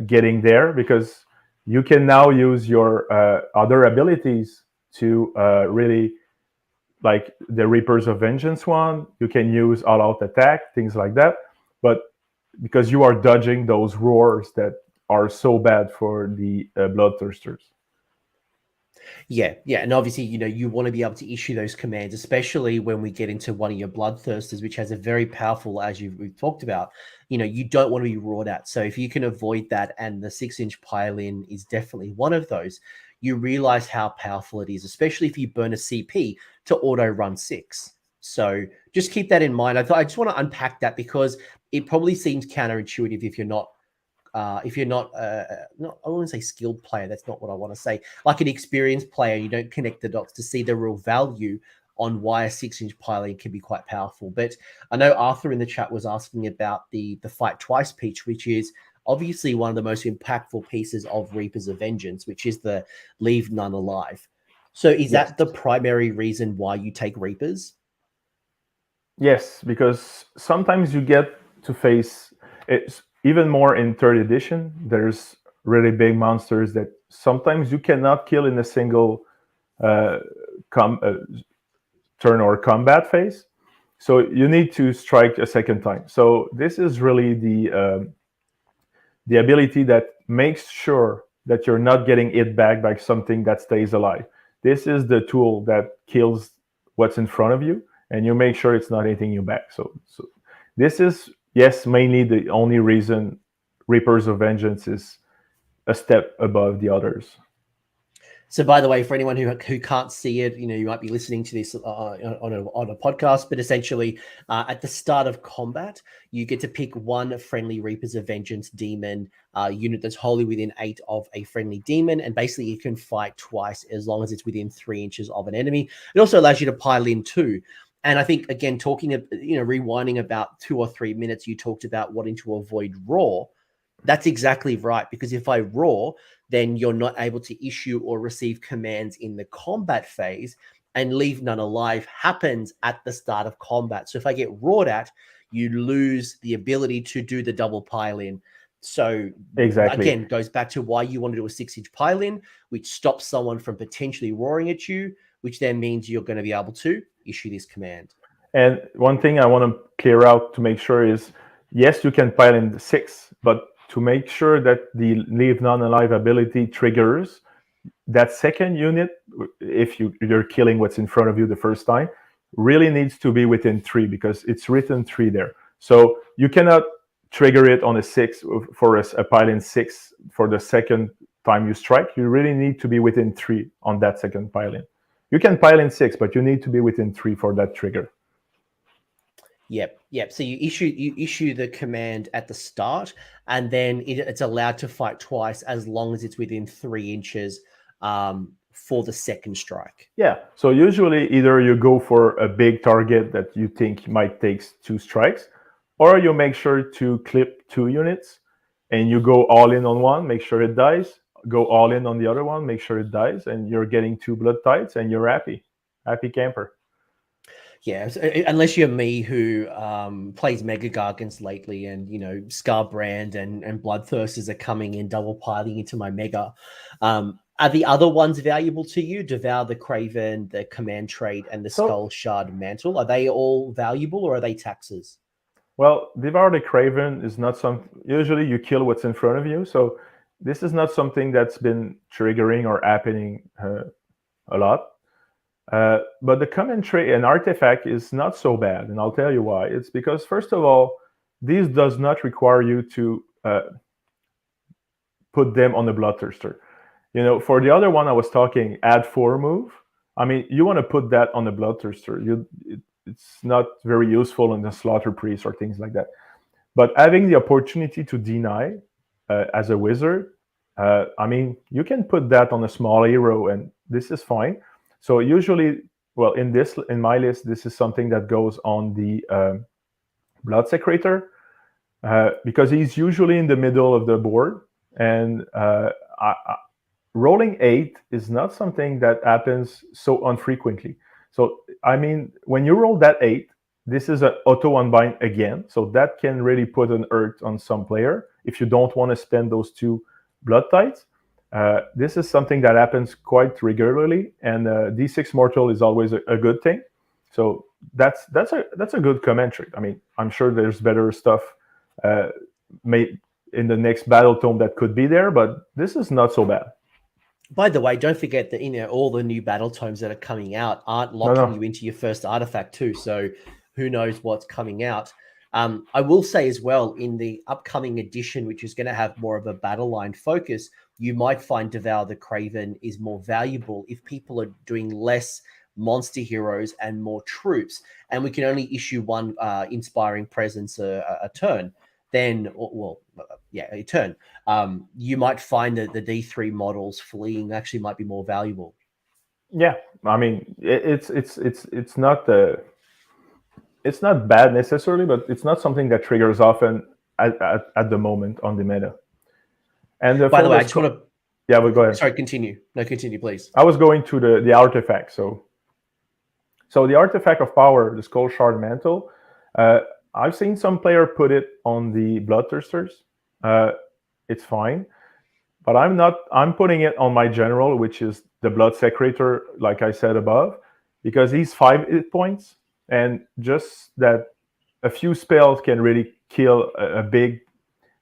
getting there, because you can now use your other abilities to really, like the Reapers of Vengeance one, you can use all-out attack, things like that. But because you are dodging those roars that are so bad for the Bloodthirsters. Yeah, and obviously, you want to be able to issue those commands, especially when we get into one of your Bloodthirsters, which has a very powerful, as we've talked about. You don't want to be roared at. So if you can avoid that, and the 6-inch pile-in is definitely one of those, you realize how powerful it is, especially if you burn a CP to auto-run 6. So just keep that in mind. I just want to unpack that, because it probably seems counterintuitive if you're not I wouldn't say skilled player. That's not what I want to say. Like an experienced player, you don't connect the dots to see the real value on why a 6-inch pile-in can be quite powerful. But I know Arthur in the chat was asking about the fight twice pitch, which is obviously one of the most impactful pieces of Reapers of Vengeance, which is the leave none alive. So is that the primary reason why you take Reapers? Yes, because sometimes you get to face it. Even more in 3rd edition, there's really big monsters that sometimes you cannot kill in a single turn or combat phase. So you need to strike a second time. So this is really the ability that makes sure that you're not getting hit back by something that stays alive. This is the tool that kills what's in front of you, and you make sure it's not hitting you back. So this is, yes, mainly the only reason Reapers of Vengeance is a step above the others. So, by the way, for anyone who can't see it, you might be listening to this on a podcast, but essentially, at the start of combat, you get to pick one friendly Reapers of Vengeance demon unit that's wholly within 8 of a friendly demon, and basically you can fight twice as long as it's within 3 inches of an enemy. It also allows you to pile in 2. And I think, again, rewinding about 2 or 3 minutes, you talked about wanting to avoid roar. That's exactly right, because if I roar, then you're not able to issue or receive commands in the combat phase, and leave none alive happens at the start of combat. So if I get roared at, you lose the ability to do the double pile-in. So exactly, again, goes back to why you want to do a 6-inch pile-in, which stops someone from potentially roaring at you, which then means you're going to be able to issue this command. And one thing I want to clear out to make sure is, yes, you can pile in the 6, but to make sure that the leave none alive ability triggers, that second unit, if you're killing what's in front of you the first time, really needs to be within 3, because it's written 3 there. So you cannot trigger it on a 6 for a pile in 6 for the second time you strike. You really need to be within 3 on that second pile in. You can pile in 6, but you need to be within 3 for that trigger. Yep. So you issue the command at the start, and then it's allowed to fight twice as long as it's within 3 inches for the second strike. Yeah. So usually either you go for a big target that you think might take 2 strikes, or you make sure to clip 2 units, and you go all in on one, make sure it dies, go all in on the other one, make sure it dies, and you're getting 2 Blood Tithes, and you're happy camper. Yeah, unless you're me, who plays Mega Gargants lately, and Skarbrand and Bloodthirsters are coming in, double piling into my Mega. Are the other ones valuable to you? Devour the Craven, the Command Trait, and the Skull Shard Mantle. Are they all valuable, or are they taxes? Well, Devour the Craven is not something. Usually you kill what's in front of you, so this is not something that's been triggering or happening a lot. But the command trait and artifact is not so bad, and I'll tell you why. It's because, first of all, this does not require you to put them on the Bloodthirster. For the other one I was talking, add 4 move. I mean, you want to put that on the Bloodthirster. It's not very useful in the Slaughter Priest or things like that. But having the opportunity to deny as a wizard, I mean, you can put that on a small hero, and this is fine. So usually, well, in my list, this is something that goes on the Blood Secretor, because he's usually in the middle of the board, and rolling 8 is not something that happens so infrequently. So I mean, when you roll that 8, this is an auto unbind again, so that can really put an hurt on some player if you don't want to spend those 2 Blood Tithes. This is something that happens quite regularly, and D6 Mortal is always a good thing. So that's a good commentary. I mean, I'm sure there's better stuff made in the next battle tome that could be there, but this is not so bad. By the way, don't forget that all the new battle tomes that are coming out aren't locking you into your first artifact too. So who knows what's coming out. I will say as well, in the upcoming edition, which is going to have more of a battle line focus, you might find Devour the Craven is more valuable if people are doing less monster heroes and more troops, and we can only issue 1 inspiring presence a turn. Then, a turn. You might find that the D3 models fleeing actually might be more valuable. Yeah, I mean, it's not it's not bad necessarily, but it's not something that triggers often at the moment on the meta. And by the way, I just want to. Yeah, but go ahead. Sorry, continue. No, continue, please. I was going to the artifact. So the artifact of power, the Skull Shard Mantle. I've seen some player put it on the Bloodthirsters. It's fine, but I'm putting it on my general, which is the Blood Secretor, like I said above, because he's 5 hit points, and just that a few spells can really kill a big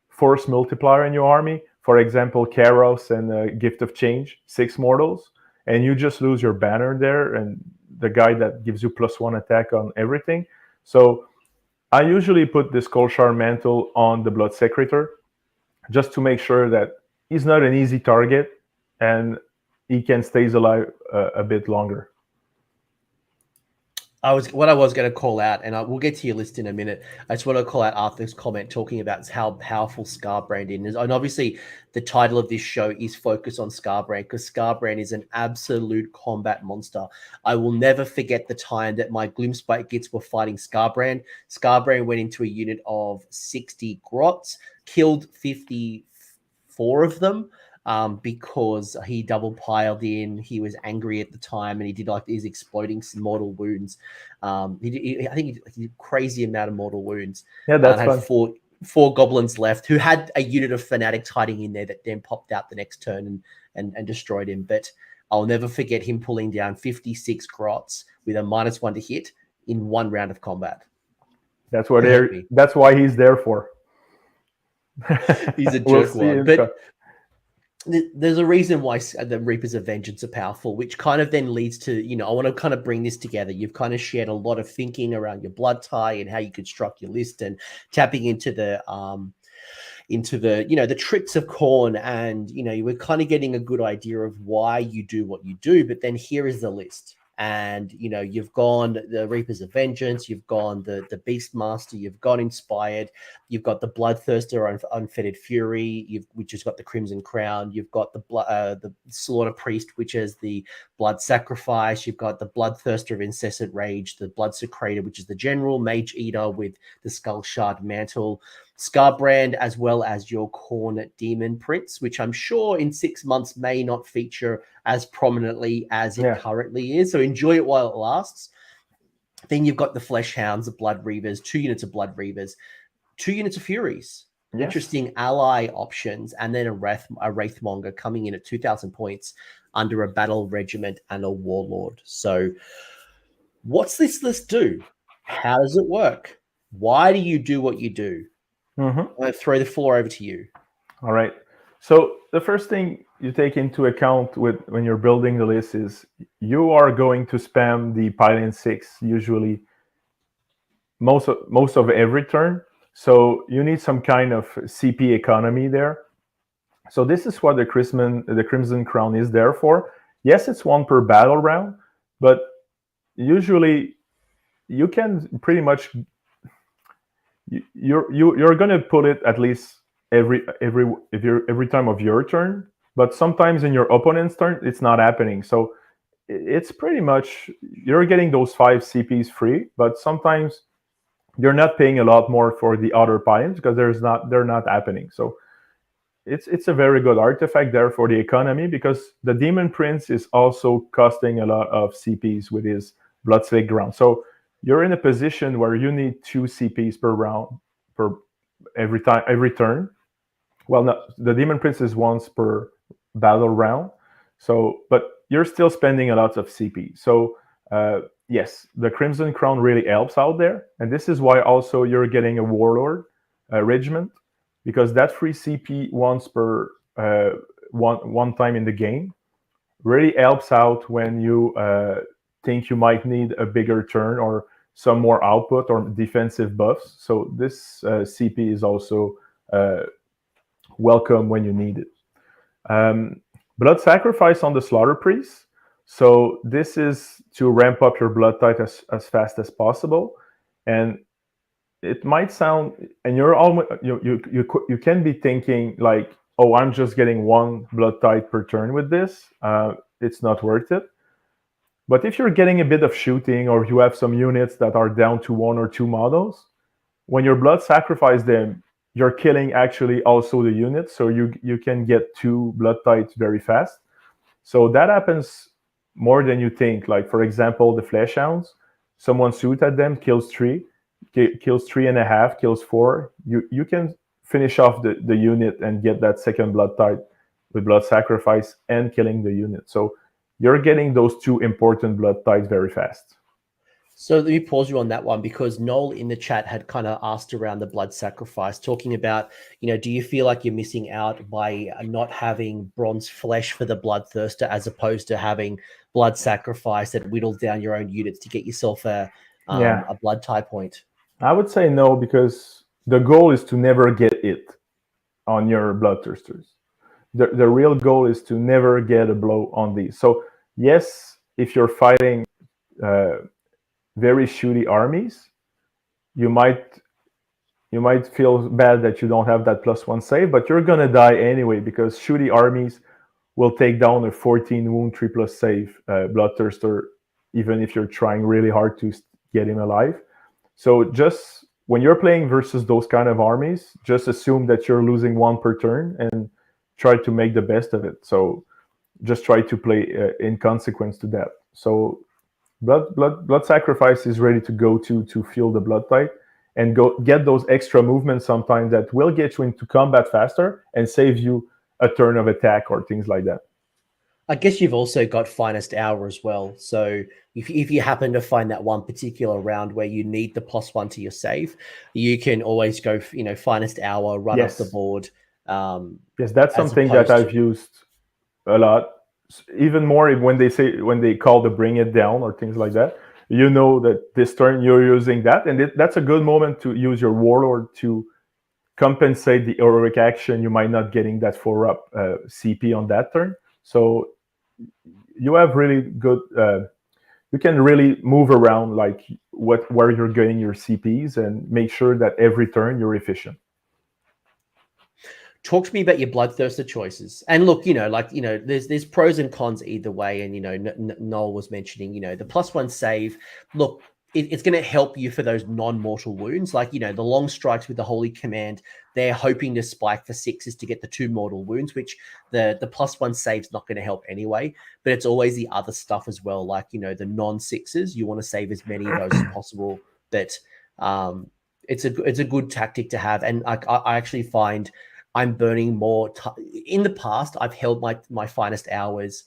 force multiplier in your army. For example, Karos and Gift of Change, 6 mortals, and you just lose your banner there, and the guy that gives you +1 attack on everything. So I usually put the Skull Shard Mantle on the Blood Secretor, just to make sure that he's not an easy target and he can stay alive a bit longer. What I was going to call out, and we'll get to your list in a minute. I just want to call out Arthur's comment talking about how powerful Skarbrand is, and obviously the title of this show is focused on Skarbrand because Skarbrand is an absolute combat monster. I will never forget the time that my Gloomspite Gits were fighting Skarbrand. Skarbrand went into a unit of 60 grots, killed 54 of them. Because he double piled in, he was angry at the time, and he did like these exploding mortal wounds. I think he did a crazy amount of mortal wounds. Yeah, that's had fun. four goblins left who had a unit of fanatics hiding in there that then popped out the next turn and destroyed him. But I'll never forget him pulling down 56 grots with a -1 to hit in 1 round of combat. That's what that's why he's there for. He's a jerkwad. But there's a reason why the Reapers of Vengeance are powerful, which kind of then leads to, I want to kind of bring this together. You've kind of shared a lot of thinking around your Blood Tithe and how you construct your list and tapping into the the tricks of Korn, and you were kind of getting a good idea of why you do what you do. But then here is the list. And you've gone the Reapers of Vengeance, you've gone the Beastmaster, you've gone Inspired, you've got the Bloodthirster Unfettered Fury, which has got the Crimson Crown, you've got the Slaughter Priest, which is the Blood Sacrifice, you've got the Bloodthirster of Incessant Rage, the Blood Secretor, which is the General, Mage Eater with the Skull Shard Mantle, Skarbrand, as well as your Khorne Demon Prince, which I'm sure in 6 months may not feature as prominently as it currently is. So enjoy it while it lasts. Then you've got the Flesh Hounds, the Blood Reavers, 2 units of Blood Reavers, 2 units of Furies. Yes. Interesting ally options, and then a Wraithmonger coming in at 2,000 points under a Battle Regiment and a Warlord. So what's this list do? How does it work? Why do you do what you do? I'm going to throw the floor over to you. All right. So the first thing you take into account when you're building the list is you are going to spam the Pylon 6 usually most of every turn. So you need some kind of CP economy there. So this is what the Crimson Crown is there for. Yes, it's 1 per battle round, but usually you can pretty much you're gonna put it at least every time of your turn, but sometimes in your opponent's turn it's not happening. So it's pretty much you're getting those 5 CPs free, but sometimes you're not paying a lot more for the other pylons because they're not happening. So it's a very good artifact there for the economy, because the Demon Prince is also costing a lot of CPs with his Bloodslake Ground. So you're in a position where you need 2 CPs per round per every turn. Well, no, the Demon Prince is once per battle round. So, but you're still spending a lot of CP. So yes, the Crimson Crown really helps out there, and this is why also you're getting a Warlord regiment, because that free CP once per one time in the game really helps out when you think you might need a bigger turn or some more output or defensive buffs. So this CP is also welcome when you need it. Blood Sacrifice on the Slaughter Priest. So this is to ramp up your Blood Tithe as fast as possible. And it might sound, and you're almost you can be thinking like, oh, I'm just getting 1 Blood Tithe per turn with this. It's not worth it. But if you're getting a bit of shooting, or you have some units that are down to 1 or 2 models, when your Blood Sacrifice them, you're killing actually also the units, so you can get 2 Blood Tithes very fast. So that happens more than you think. Like, for example, the Flesh Hounds, someone shoot at them, kills 3, kills 3.5, kills 4. You can finish off the unit and get that second Blood Tithe with Blood Sacrifice and killing the unit. So you're getting those 2 important Blood Tithes very fast. So let me pause you on that one, because Noel in the chat had kind of asked around the Blood Sacrifice, talking about, do you feel like you're missing out by not having Bronze Flesh for the Bloodthirster, as opposed to having Blood Sacrifice that whittles down your own units to get yourself a Blood Tithe point? I would say no, because the goal is to never get it on your Bloodthirsters. The real goal is to never get a blow on these. So yes, if you're fighting very shooty armies, you might feel bad that you don't have that +1 save, but you're gonna die anyway, because shooty armies will take down a 14 wound 3+ save Bloodthirster, even if you're trying really hard to get him alive. So just when you're playing versus those kind of armies, just assume that you're losing 1 per turn and try to make the best of it. So just try to play in consequence to that. So Blood Sacrifice is ready to go to fuel the Blood Tithe and go get those extra movements sometimes that will get you into combat faster and save you a turn of attack or things like that. I guess you've also got Finest Hour as well. So if you happen to find that one particular round where you need the +1 to your save, you can always go, Finest Hour, run off the board. Yes, that's something that I've used a lot. Even more when they call the Bring It Down or things like that. You know that this turn you're using that, and that's a good moment to use your Warlord to compensate the heroic action you might not getting that 4-up CP on that turn. So you have really good. You can really move around like where you're getting your CPs and make sure that every turn you're efficient. Talk to me about your Bloodthirster choices. And look, there's pros and cons either way. And, Noel was mentioning, the +1 save. Look, it's going to help you for those non-mortal wounds. Like, the long strikes with the Holy Command, they're hoping to spike for 6s to get the 2 mortal wounds, which the +1 save's not going to help anyway. But it's always the other stuff as well. Like, the non-6s, you want to save as many of those as possible. But it's a good tactic to have. And I actually find I'm burning more. In the past, I've held my Finest Hours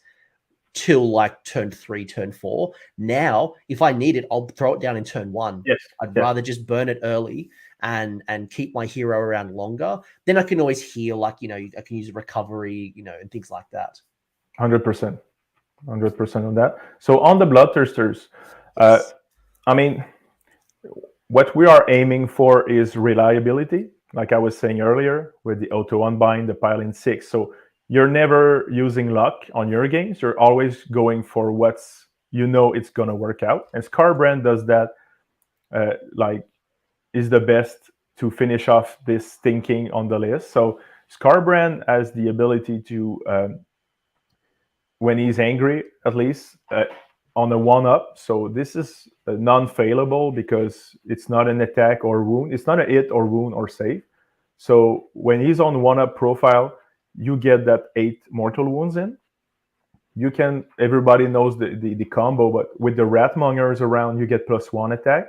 till like turn 3, turn 4. Now, if I need it, I'll throw it down in turn 1. Yes. I'd rather just burn it early and keep my hero around longer. Then I can always heal, I can use recovery, and things like that. 100%. 100% on that. So on the Bloodthirsters, Yes. What we are aiming for is reliability. Like I was saying earlier, with the auto unbind, the pile-in 6. So you're never using luck on your games. You're always going for what's it's going to work out. And Skarbrand does that. Is the best to finish off this thinking on the list. So Skarbrand has the ability to, when he's angry, at least, on a 1-up. So this is non-failable because it's not an attack or wound. It's not a hit or wound or save. So when he's on 1-up profile, you get that 8 mortal wounds in. You can, everybody knows the combo, but with the Ratmongers around, you get +1 attack.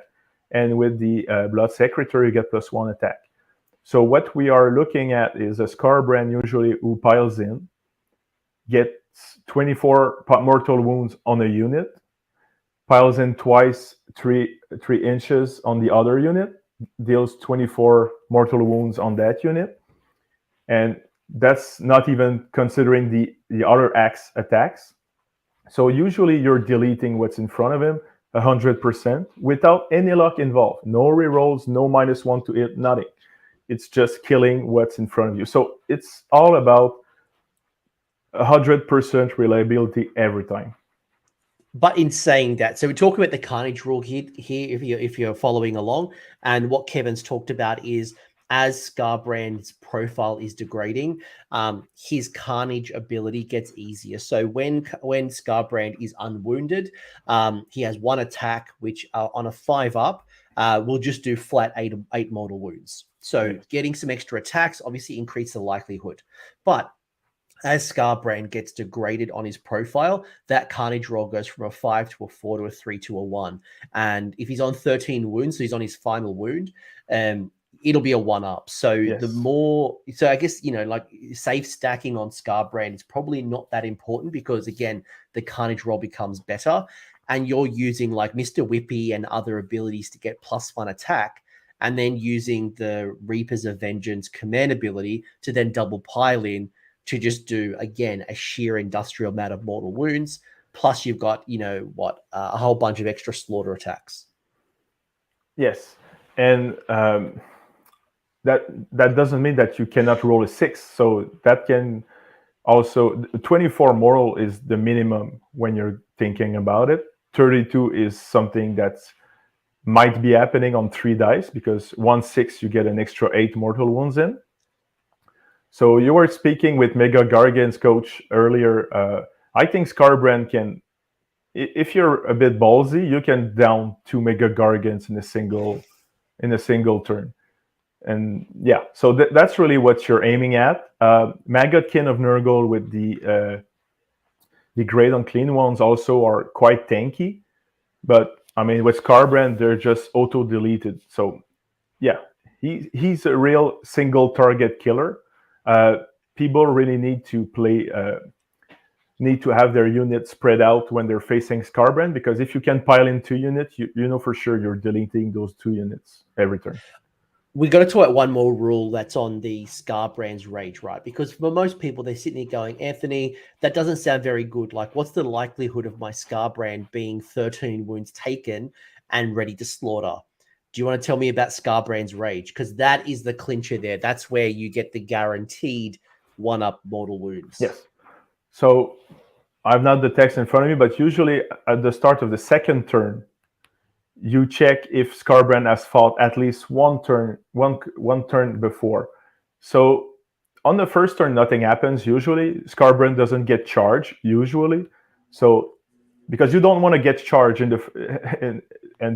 And with the Blood Secretary, you get +1 attack. So what we are looking at is a Skarbrand usually who piles in, gets 24 mortal wounds on a unit, piles in twice 3 inches on the other unit, deals 24 mortal wounds on that unit. And that's not even considering the other axe attacks. So usually you're deleting what's in front of him 100% without any luck involved. No rerolls, no -1 to hit, nothing. It's just killing what's in front of you. So it's all about 100% reliability every time. But in saying that, so we're talking about the carnage rule here if you're following along, and what Kevin's talked about is as Skarbrand's profile is degrading, his carnage ability gets easier. So when Skarbrand is unwounded, he has 1 attack, which on a 5-up will just do flat 8 mortal wounds. So getting some extra attacks obviously increase the likelihood. But as Skarbrand gets degraded on his profile, that carnage roll goes from a 5 to a 4 to a 3 to a 1. And if he's on 13 wounds, so he's on his final wound, it'll be a 1-up. So the more, so I guess, like safe stacking on Skarbrand is probably not that important because, again, the carnage roll becomes better. And you're using like Mr. Whippy and other abilities to get +1 attack, and then using the Reapers of Vengeance command ability to then double pile in to just do, again, a sheer industrial amount of mortal wounds. Plus you've got, a whole bunch of extra slaughter attacks. Yes. And that doesn't mean that you cannot roll a 6. So that can also, 24 mortal is the minimum when you're thinking about it. 32 is something that might be happening on 3 dice because 1/6 you get an extra 8 mortal wounds in. So you were speaking with Mega Gargan's coach earlier. I think Skarbrand can, if you're a bit ballsy, you can down 2 Mega Gargants in a single turn. And yeah, so that's really what you're aiming at. Maggotkin of Nurgle with the Great Unclean Ones also are quite tanky. But I mean, with Skarbrand, they're just auto-deleted. So yeah, he's a real single target killer. People really need to have their units spread out when they're facing Skarbrand, because if you can pile in 2 units, you know for sure you're deleting those 2 units every turn. We got to talk about one more rule that's on the Skarbrand's rage, right? Because for most people, they're sitting there going, Anthony, that doesn't sound very good. Like, what's the likelihood of my Skarbrand being 13 wounds taken and ready to slaughter? Do you want to tell me about Skarbrand's rage? Because that is the clincher there. That's where you get the guaranteed 1-up mortal wounds. Yes. So I've not the text in front of me, but usually at the start of the second turn, you check if Skarbrand has fought at least one turn before. So on the first turn, nothing happens usually. Skarbrand doesn't get charged usually. So because you don't want to get charged and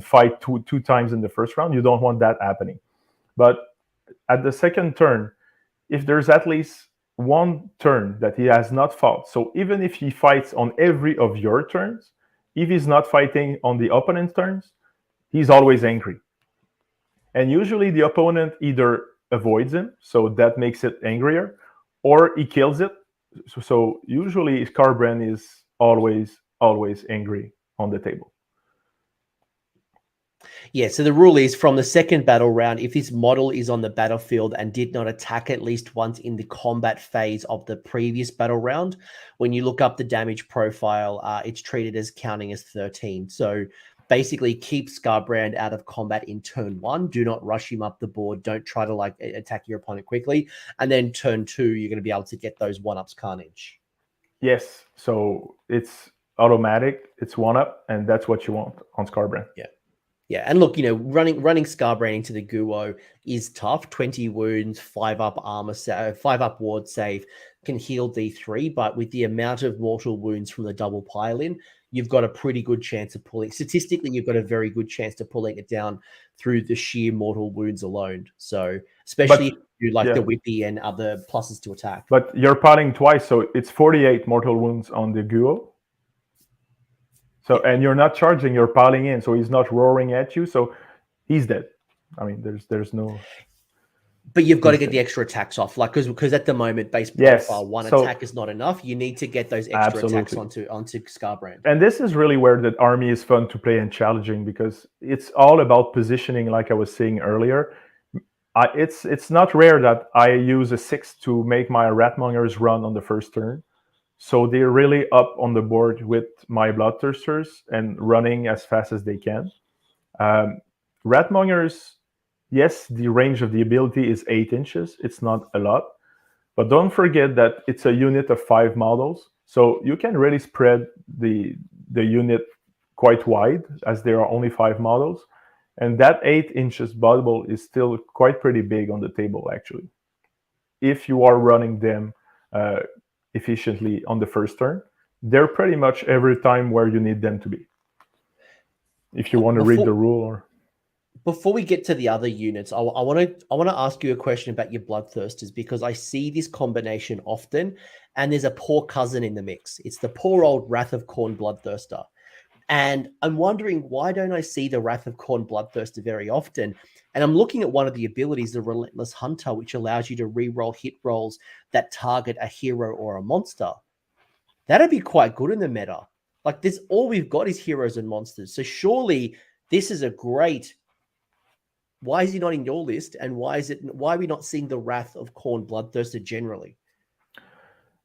fight two times in the first round, you don't want that happening. But at the second turn, if there's at least one turn that he has not fought, so even if he fights on every of your turns, if he's not fighting on the opponent's turns, he's always angry. And usually the opponent either avoids him, so that makes it angrier, or he kills it. So usually Skarbrand is always angry on the table. Yeah, so the rule is from the second battle round, if this model is on the battlefield and did not attack at least once in the combat phase of the previous battle round, when you look up the damage profile, it's treated as counting as 13. So basically keep Skarbrand out of combat in turn 1. Do not rush him up the board. Don't try to attack your opponent quickly. And then turn 2, you're going to be able to get those 1-ups carnage. Yes, so it's automatic. It's 1-up, and that's what you want on Skarbrand. Yeah. Yeah, and look, running Skarbrand into the Guo is tough. 20 wounds, 5 up armor, 5 up ward save can heal D3, but with the amount of mortal wounds from the double pile in, you've got a pretty good chance of pulling. Statistically, you've got a very good chance of pulling it down through the sheer mortal wounds alone. So, especially if you like the whippy and other pluses to attack. But you're piling twice, so it's 48 mortal wounds on the Guo. So, and you're not charging, you're piling in, so he's not roaring at you, so he's dead. I mean, there's no. But you've got to get the extra attacks off, like because at the moment, base profile, one attack is not enough. You need to get those extra attacks onto Skarbrand. And this is really where the army is fun to play and challenging, because it's all about positioning, like I was saying earlier. It's not rare that I use a 6 to make my Ratmongers run on the first turn. So they're really up on the board with my Bloodthirsters and running as fast as they can. Ratmongers, yes, the range of the ability is 8 inches. It's not a lot. But don't forget that it's a unit of 5 models. So you can really spread the unit quite wide, as there are only 5 models. And that 8 inches bubble is still quite pretty big on the table, actually, if you are running them efficiently on the first turn. They're pretty much every time where you need them to be. If you want to read the rule. Or before we get to the other units, I want to ask you a question about your Bloodthirsters, because I see this combination often, and there's a poor cousin in the mix. It's the poor old Wrath of Khorne Bloodthirster. And I'm wondering, why don't I see the Wrath of Khorne Bloodthirster very often? And I'm looking at one of the abilities, the Relentless Hunter, which allows you to re-roll hit rolls that target a hero or a monster. That'd be quite good in the meta. Like, this, all we've got is heroes and monsters. So surely this is a great. Why is he not in your list? And why are we not seeing the Wrath of Khorne Bloodthirster generally?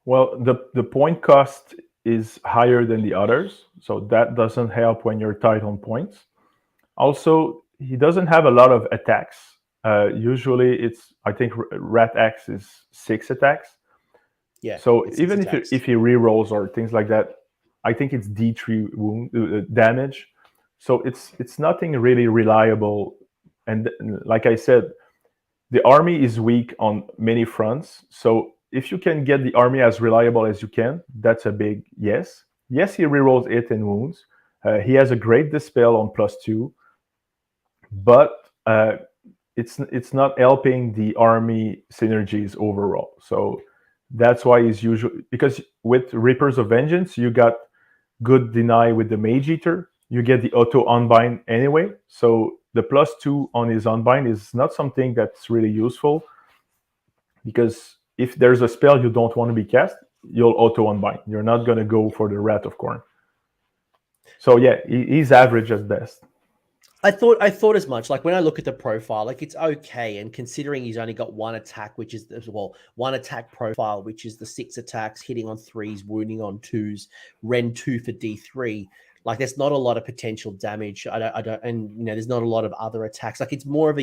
Well, the point cost is higher than the others, so that doesn't help when you're tight on points. Also, he doesn't have a lot of attacks. Usually, I think Rat X is 6 attacks. Yeah. So even if he rerolls or things like that, I think it's D3 wound damage. So it's nothing really reliable. And like I said, the army is weak on many fronts. So if you can get the army as reliable as you can, that's a big yes. Yes, he rerolls it in wounds. He has a great dispel on +2, but it's not helping the army synergies overall. So that's why he's usually, because with Reapers of Vengeance, you got good deny with the Mage Eater. You get the auto unbind anyway. So the +2 on his unbind is not something that's really useful, because if there's a spell you don't want to be cast, you'll auto unbind. You're not going to go for the Wrath of Khorne. So yeah, he's average at best. I thought as much. Like, when I look at the profile, like, it's okay. And considering he's only got one attack, which is one attack profile, which is the 6 attacks, hitting on 3s, wounding on 2s, Ren 2 for D3. Like, there's not a lot of potential damage. I don't, and there's not a lot of other attacks. Like, it's more of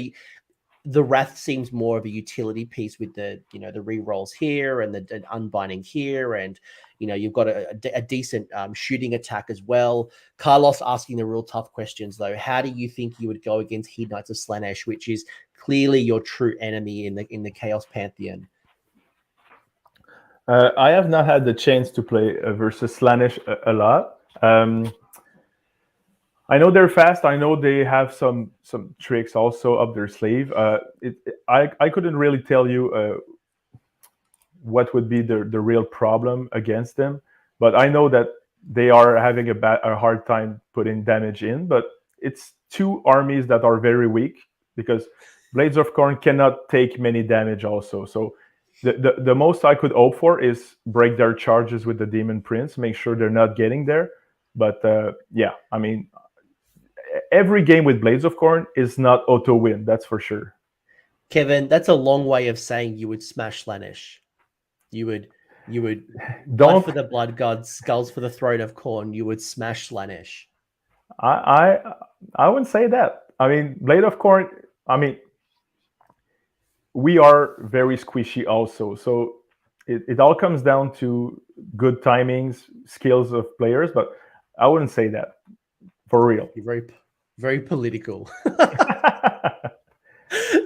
the Wrath seems more of a utility piece with the the re-rolls here and the unbinding here, and you've got a decent shooting attack as well. Carlos asking the real tough questions though. How do you think you would go against Heat Knights of Slaanesh, which is clearly your true enemy in the Chaos Pantheon? I have not had the chance to play versus Slaanesh a lot. I know they're fast. I know they have some tricks also up their sleeve. I couldn't really tell you what would be the real problem against them, but I know that they are having a hard time putting damage in. But it's 2 armies that are very weak, because Blades of Khorne cannot take many damage also. So the most I could hope for is break their charges with the Demon Prince, make sure they're not getting there. But yeah, I mean, every game with Blades of Khorne is not auto win, that's for sure. Kevin, that's a long way of saying you would smash Slaanesh. You would Blood for the Blood Gods, Skulls for the Throne of Khorne. You would smash Slaanesh. I wouldn't say that. I mean, Blade of Khorne, I mean, we are very squishy also. So it all comes down to good timings, skills of players, but I wouldn't say that for real. You're Very political.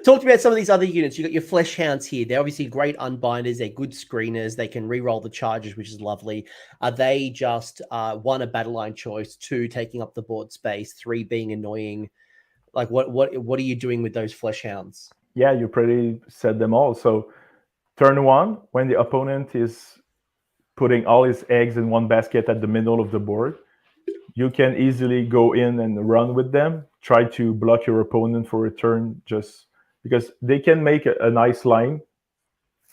Talked about some of these other units. You got your flesh hounds here. They're obviously great unbinders. They're good screeners. They can re-roll the charges, which is lovely. Are they just one, a battle line choice, two, taking up the board space, three, being annoying? Like what are you doing with those flesh hounds? Yeah, you pretty said them all. So turn one, when the opponent is putting all his eggs in one basket at the middle of the board, you can easily go in and run with them. Try to block your opponent for a turn, just because they can make a nice line.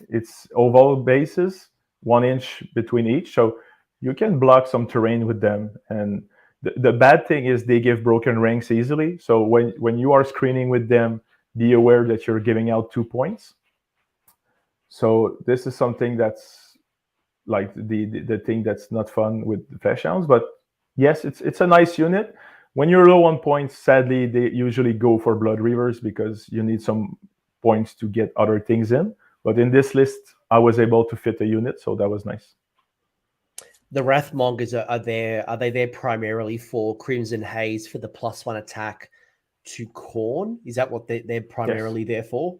It's oval bases, 1 inch between each, so you can block some terrain with them. And the bad thing is they give broken ranks easily. So when you are screening with them, be aware that you're giving out 2 points. So this is something that's like the thing that's not fun with the flesh hounds. But yes, it's a nice unit. When you're low on points, sadly, they usually go for Blood Reavers because you need some points to get other things in. But in this list, I was able to fit a unit, so that was nice. The Wrathmongers are there. Are they there primarily for Crimson Haze for the +1 attack to Korn? Is that what they're primarily there for?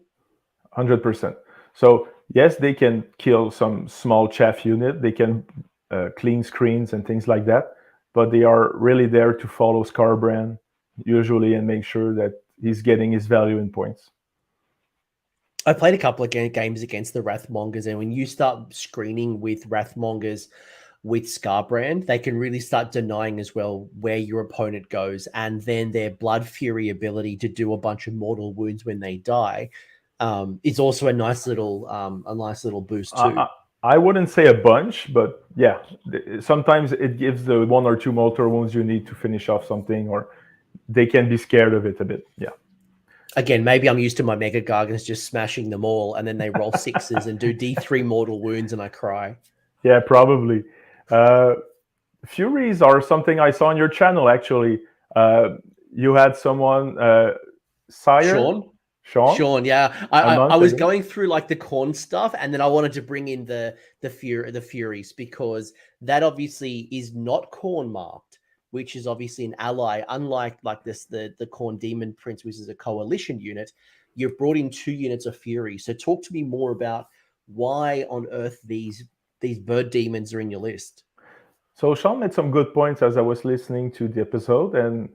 100%. So yes, they can kill some small chaff unit. They can clean screens and things like that. But they are really there to follow Skarbrand usually and make sure that he's getting his value in points. I played a couple of games against the Wrathmongers, and when you start screening with Wrathmongers with Skarbrand, they can really start denying as well where your opponent goes, and then their Blood Fury ability to do a bunch of mortal wounds when they die is also a nice little boost too. I wouldn't say a bunch, but yeah, sometimes it gives the 1 or 2 mortal wounds you need to finish off something, or they can be scared of it a bit. Yeah. Again, maybe I'm used to my Mega Gargants just smashing them all, and then they roll 6s and do D3 mortal wounds, and I cry. Yeah, probably. Furies are something I saw on your channel, actually. You had someone, Sire? Shaun, yeah. I was going through like the Korn stuff, and then I wanted to bring in the Furies, because that obviously is not Korn marked, which is obviously an ally. Unlike like this, the Korn Demon Prince, which is a coalition unit, you've brought in 2 units of Fury. So talk to me more about why on earth these bird demons are in your list. So Shaun made some good points as I was listening to the episode, and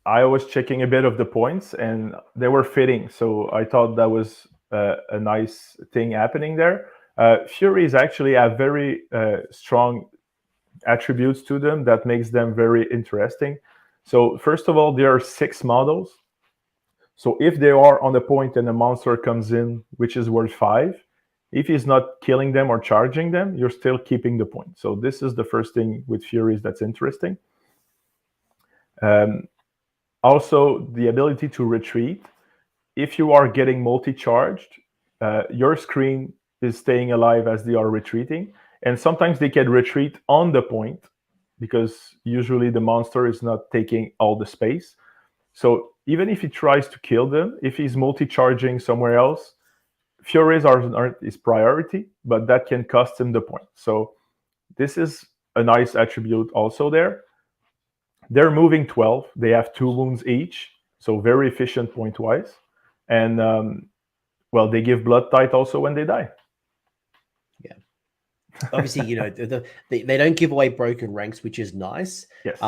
I was checking a bit of the points, and they were fitting. So I thought that was a nice thing happening there. Furies actually have very strong attributes to them that makes them very interesting. So first of all, there are 6 models. So if they are on a point and a monster comes in, which is worth 5, if he's not killing them or charging them, you're still keeping the point. So this is the first thing with Furies that's interesting. Also, the ability to retreat. If you are getting multi-charged, your screen is staying alive as they are retreating. And sometimes they can retreat on the point, because usually the monster is not taking all the space. So even if he tries to kill them, if he's multi-charging somewhere else, Furies aren't his priority, but that can cost him the point. So this is a nice attribute also there. They're moving 12. They have 2 wounds each, so very efficient point-wise. And, well, they give Blood Tithe also when they die. Yeah. Obviously, you know, they don't give away broken ranks, which is nice. Yes.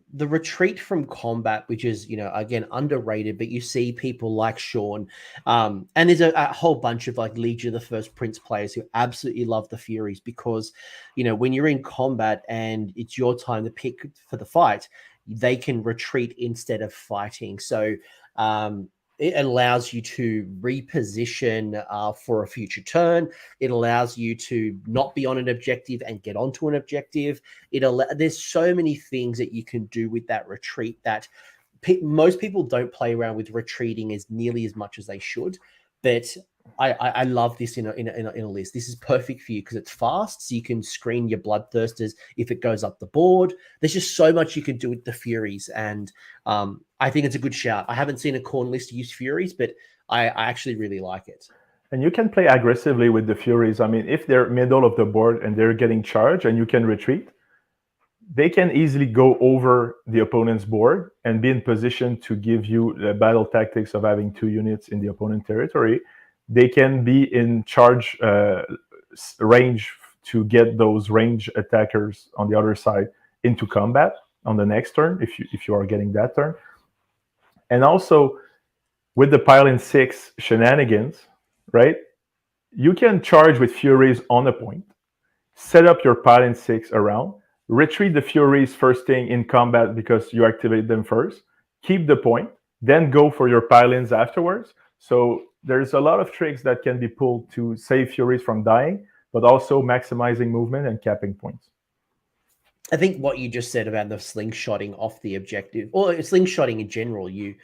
The retreat from combat, which is, you know, again, underrated, but you see people like Shaun, and there's a whole bunch of like Legion of the First Prince players who absolutely love the Furies, because, you know, when you're in combat and it's your time to pick for the fight, they can retreat instead of fighting. So it allows you to reposition for a future turn. It allows you to not be on an objective and get onto an objective. There's so many things that you can do with that retreat that most people don't play around with retreating as nearly as much as they should. But I love this in a list. This is perfect for you because it's fast, so you can screen your Bloodthirsters if it goes up the board. There's just so much you can do with the Furies, and I think it's a good shout. I haven't seen a Korn list use Furies, but I actually really like it. And you can play aggressively with the Furies. I mean, if they're middle of the board and they're getting charged and you can retreat, they can easily go over the opponent's board and be in position to give you the battle tactics of having 2 units in the opponent territory. They can be in charge range to get those range attackers on the other side into combat on the next turn, if you are getting that turn. And also, with the pile in 6 shenanigans, right, you can charge with Furies on a point, set up your pile in 6 around, retreat the Furies first thing in combat because you activate them first, keep the point, then go for your pile-ins afterwards. So there's a lot of tricks that can be pulled to save Furies from dying, but also maximizing movement and capping points. I think what you just said about the slingshotting off the objective, or slingshotting in general, you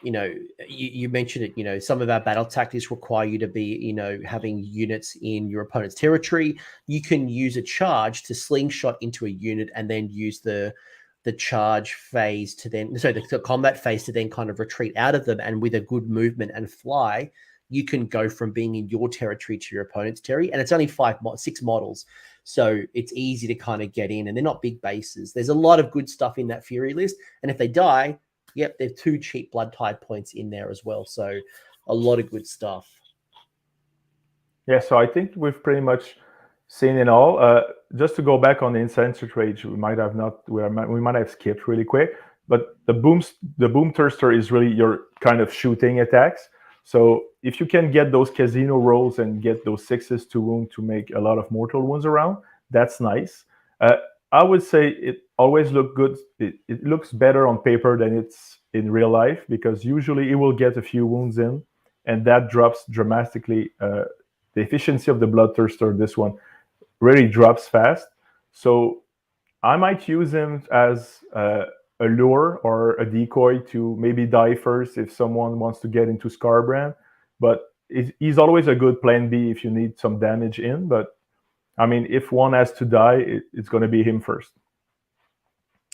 mentioned it, some of our battle tactics require you to be, having units in your opponent's territory. You can use a charge to slingshot into a unit and then use the charge phase to then, the combat phase to then kind of retreat out of them. And with a good movement and fly, you can go from being in your territory to your opponent's territory. And it's only 6 models. So it's easy to kind of get in, and they're not big bases. There's a lot of good stuff in that Fury list. And if they die, yep, there are 2 cheap Blood Tithe points in there as well. So a lot of good stuff. Yeah, so I think we've pretty much seen it all. Just to go back on the Insensate Rage, we might have skipped really quick. But the Boomthirster is really your kind of shooting attacks. So if you can get those casino rolls and get those 6s to wound to make a lot of mortal wounds around, that's nice. I would say it always looks good. It looks better on paper than it's in real life, because usually it will get a few wounds in, and that drops dramatically. The efficiency of the Bloodthirster, this one, really drops fast. So I might use him as a lure or a decoy to maybe die first if someone wants to get into Skarbrand. But he's always a good plan B if you need some damage in. But I mean, if one has to die, it's going to be him first.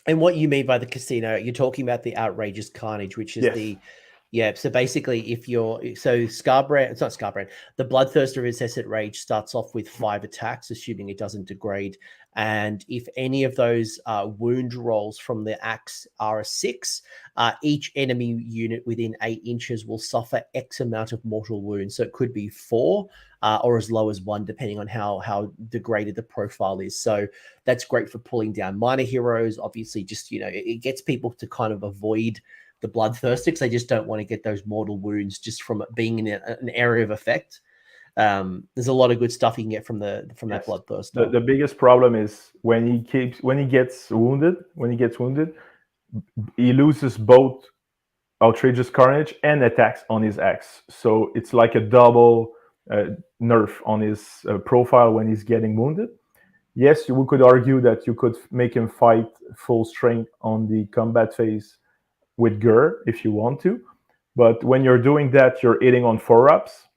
And what you mean by the casino, you're talking about the outrageous carnage, which is so basically Skarbrand, it's not Skarbrand, the Bloodthirster of Incessant Rage starts off with 5 attacks, assuming it doesn't degrade. And if any of those wound rolls from the axe are a 6, each enemy unit within 8 inches will suffer X amount of mortal wounds. So it could be 4 or as low as 1, depending on how degraded the profile is. So that's great for pulling down minor heroes. Obviously, just, it gets people to kind of avoid the Bloodthirster because they just don't want to get those mortal wounds just from being in an area of effect. There's a lot of good stuff you can get from that Bloodthirster. The biggest problem is when he gets wounded, he loses both outrageous carnage and attacks on his axe. So it's like a double nerf on his profile when he's getting wounded. Yes, we could argue that you could make him fight full strength on the combat phase with Gur if you want to, but when you're doing that, you're hitting on 4-ups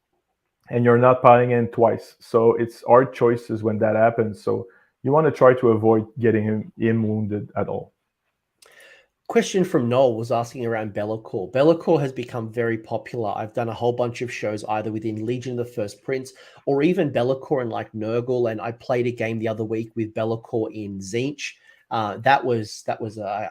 and you're not piling in twice. So it's hard choices when that happens. So you want to try to avoid getting him wounded at all. Question from Noel was asking around Bellacor. Bellacor has become very popular. I've done a whole bunch of shows either within Legion of the First Prince or even Bellacor and like Nurgle, and I played a game the other week with Bellacor in Tzeentch. That was I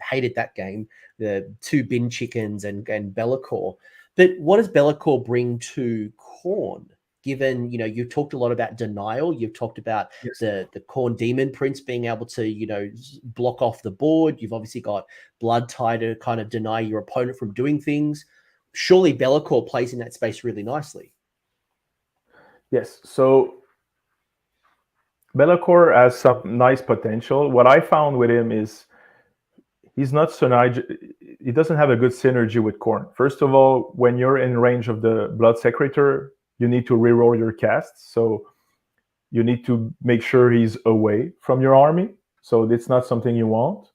hated that game. The 2 bin chickens and Bellacor. But what does Bellacor bring to Khorne? Given, you've talked a lot about denial. You've talked about the Khorne Demon Prince being able to, block off the board. You've obviously got Blood Tithe to kind of deny your opponent from doing things. Surely Bellacor plays in that space really nicely. Yes. So Bellacor has some nice potential. What I found with him is he's not he doesn't have a good synergy with Korn. First of all, when you're in range of the Blood Secretor, you need to reroll your casts. So you need to make sure he's away from your army. So it's not something you want.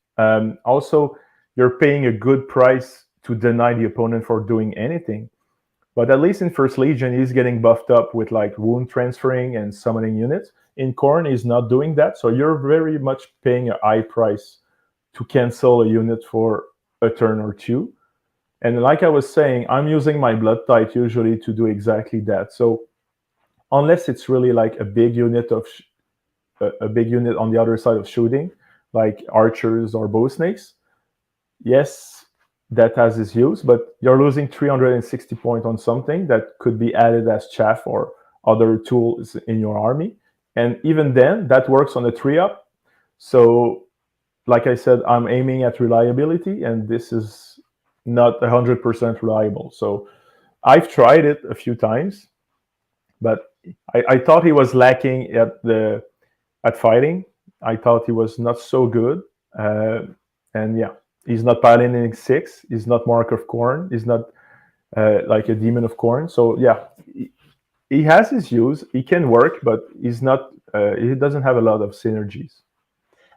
Also, you're paying a good price to deny the opponent for doing anything. But at least in First Legion, he's getting buffed up with like wound transferring and summoning units. In Korn, he's not doing that. So you're very much paying a high price to cancel a unit for a turn or 2. And like I was saying, I'm using my Blood Tithe usually to do exactly that. So unless it's really like a big unit on the other side of shooting, like archers or bow snakes, yes, that has its use, but you're losing 360 points on something that could be added as chaff or other tools in your army. And even then, that works on a 3-up. So, like I said, I'm aiming at reliability, and this is not 100% reliable. So, I've tried it a few times, but I thought he was lacking at fighting. I thought he was not so good, and yeah, he's not Paladin 6. He's not Mark of Khorne. He's not like a Demon of Khorne. So yeah, he has his use. He can work, but he's not. He doesn't have a lot of synergies.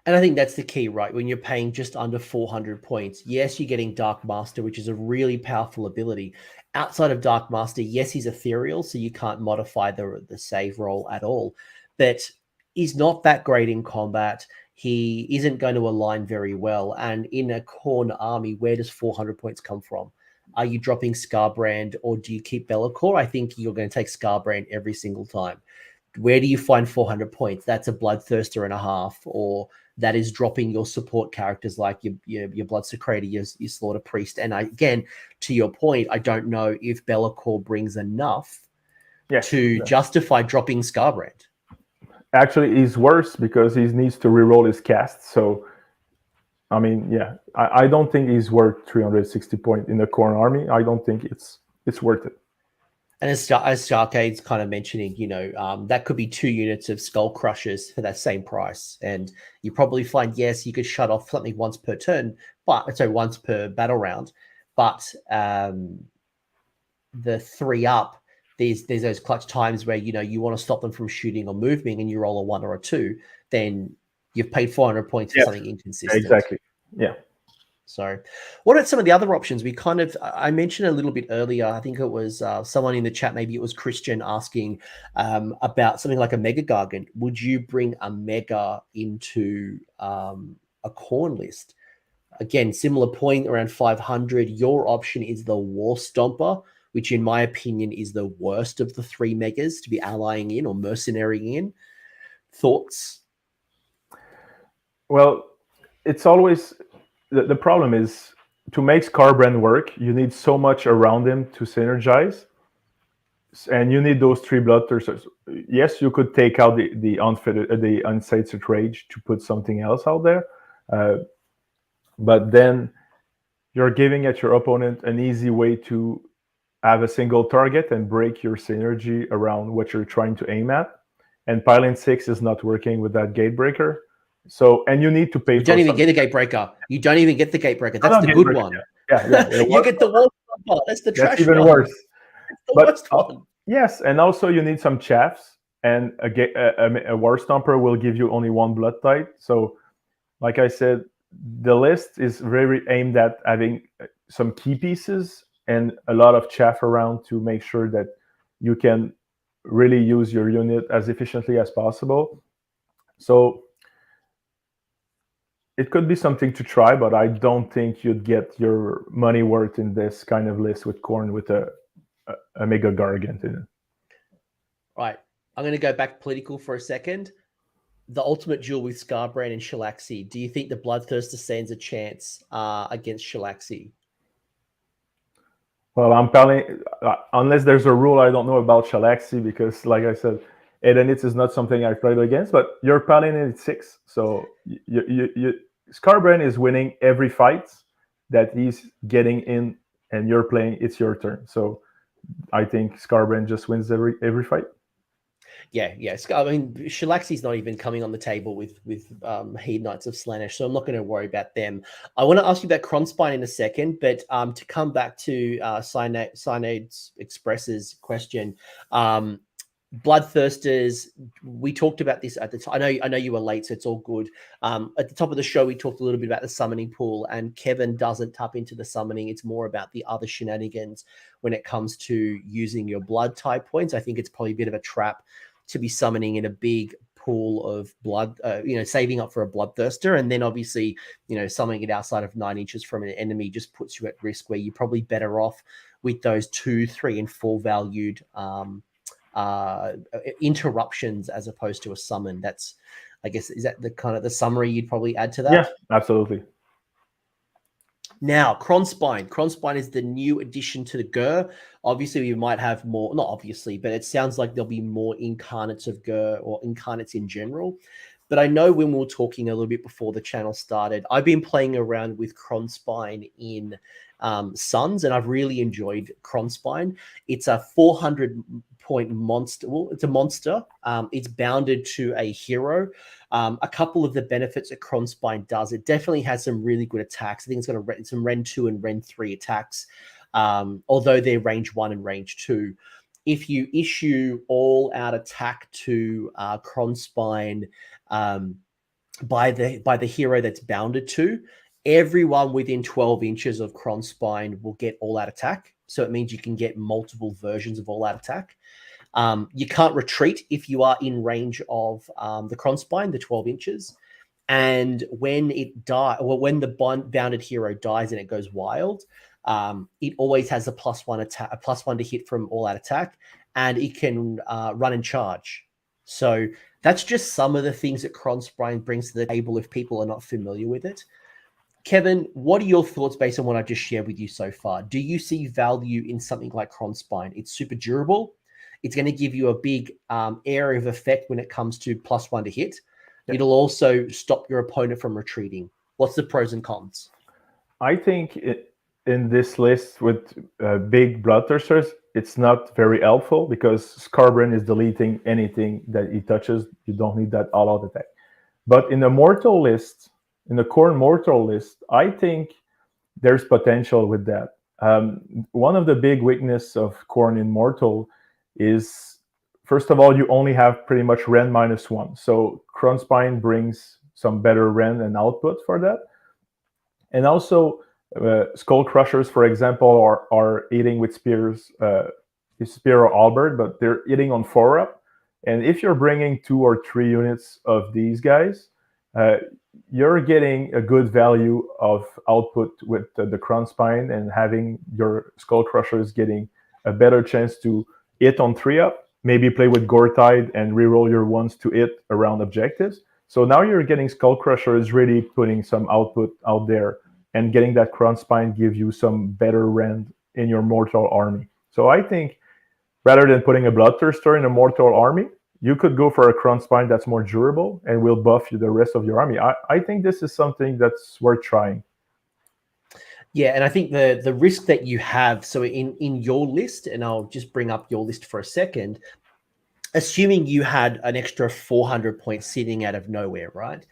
And I think that's the key, right? When you're paying just under 400 points, yes, you're getting Dark Master, which is a really powerful ability. Outside of Dark Master, yes, he's ethereal, so you can't modify the save roll at all. But he's not that great in combat. He isn't going to align very well. And in a Khorne army, where does 400 points come from? Are you dropping Skarbrand or do you keep Bellacor? I think you're going to take Skarbrand every single time. Where do you find 400 points? That's a Bloodthirster and a half, or that is dropping your support characters like your Blood Secretor, your Slaughter Priest. And again, to your point, I don't know if Bellacor brings enough to justify dropping Skarbrand. Actually, he's worse because he needs to reroll his cast. So, I mean, yeah, I don't think he's worth 360 points in the Khorne army. I don't think it's worth it. And as Starcade's kind of mentioning, that could be 2 units of Skull Crushers for that same price. And you probably find, yes, you could shut off something once per turn, once per battle round. But the 3-up, there's those clutch times where, you want to stop them from shooting or moving and you roll a 1 or a 2, then you've paid 400 points for something inconsistent. Exactly. Yeah. So what are some of the other options? I mentioned a little bit earlier, I think it was someone in the chat, maybe it was Christian, asking about something like a Mega Gargant. Would you bring a Mega into a Khorne list? Again, similar point, around 500. Your option is the War Stomper, which in my opinion is the worst of the 3 Megas to be allying in or mercenarying in. Thoughts? Well, it's always... The problem is, to make Scarbrand work, you need so much around him to synergize, and you need those 3 Bloodthirsters. Yes, you could take out the Unsated Rage to put something else out there, but then you're giving at your opponent an easy way to have a single target and break your synergy around what you're trying to aim at. And Pylon 6 is not working with that Gatebreaker. So, and you need to pay. You don't even get a Gatebreaker. You don't even get the Gatebreaker. That's the good one. Yeah. You get the War Stomper. That's the trash one. That's even worse. That's the worst one. Yes, and also you need some chaffs, and a War Stomper will give you only 1 Blood Tithe. So, like I said, the list is very aimed at having some key pieces and a lot of chaff around to make sure that you can really use your unit as efficiently as possible. So it could be something to try, but I don't think you'd get your money worth in this kind of list with Khorne with a Mega Gargant in it. Right. I'm going to go back political for a second. The ultimate duel with Skarbrand and Shalaxi. Do you think the Bloodthirster stands a chance against Shalaxi? Well, I'm telling, unless there's a rule I don't know about Shalaxi, because like I said, Edenitz is not something I've played against, but you're Paladin at 6. So Skarbrand is winning every fight that he's getting in, and you're playing, it's your turn. So I think Skarbrand just wins every fight. Yeah. I mean, Shalaxi's not even coming on the table with Heed Knights of Slaanesh, so I'm not going to worry about them. I want to ask you about Kronspine in a second, but to come back to Cyanide Express's question, Bloodthirsters, we talked about this at the time. I know you were late, so it's all good. At the top of the show, we talked a little bit about the summoning pool, and Kevin doesn't tap into the summoning. It's more about the other shenanigans when it comes to using your blood type points. I think it's probably a bit of a trap to be summoning in a big pool of blood, saving up for a Bloodthirster, and then obviously, summoning it outside of 9 inches from an enemy just puts you at risk, where you're probably better off with those 2, 3, and 4 valued interruptions as opposed to a summon. That's I guess, is that the kind of the summary you'd probably add to that? Yeah, absolutely. Now, Kronspine. Kronspine is the new addition to the Gur. Obviously, we might have more, not obviously, but it sounds like there'll be more incarnates of Gur or incarnates in general. But I know when we were talking a little bit before the channel started, I've been playing around with Kronspine in Suns, and I've really enjoyed Kronspine. It's a 400-point monster. Well, it's a monster. It's bounded to a hero. A couple of the benefits that Kronspine does, it definitely has some really good attacks. I think it's got some Ren 2 and Ren 3 attacks, although they're range 1 and range 2. If you issue all-out attack to Kronspine by the hero that's bounded to, everyone within 12 inches of Kronspine will get all-out attack. So it means you can get multiple versions of all-out attack. You can't retreat if you are in range of the Kronspine, the 12 inches. And when when the bounded hero dies and it goes wild, it always has a +1 to hit from all-out attack, and it can run and charge. So that's just some of the things that Kronspine brings to the table if people are not familiar with it. Kevin, what are your thoughts based on what I've just shared with you so far? Do you see value in something like Kronspine? It's super durable. It's going to give you a big area of effect when it comes to +1 to hit. Yep. It'll also stop your opponent from retreating. What's the pros and cons? I think in this list with big Bloodthirsters, it's not very helpful because Skarbrand is deleting anything that he touches. You don't need that all-out attack. But in the mortal list, in the Korn mortal list, I think there's potential with that. One of the big weaknesses of Korn in mortal is, first of all, you only have pretty much Ren -1. So Kronspine brings some better Ren and output for that. And also, Skull Crushers, for example, are eating with spears, spear or halberd, but they're eating on 4-up. And if you're bringing 2 or 3 units of these guys, you're getting a good value of output with the Kronspine, and having your Skull Crushers getting a better chance to hit on 3-up, maybe play with Gore Tithe and reroll your ones to hit around objectives. So now you're getting Skull Crushers really putting some output out there, and getting that Kronspine give you some better rend in your mortal army. So I think rather than putting a Bloodthirster in a mortal army, you could go for a Kronspine that's more durable and will buff you the rest of your army. I think this is something that's worth trying. Yeah, and I think the risk that you have, so in your list, and I'll just bring up your list for a second, assuming you had an extra 400 points sitting out of nowhere, right?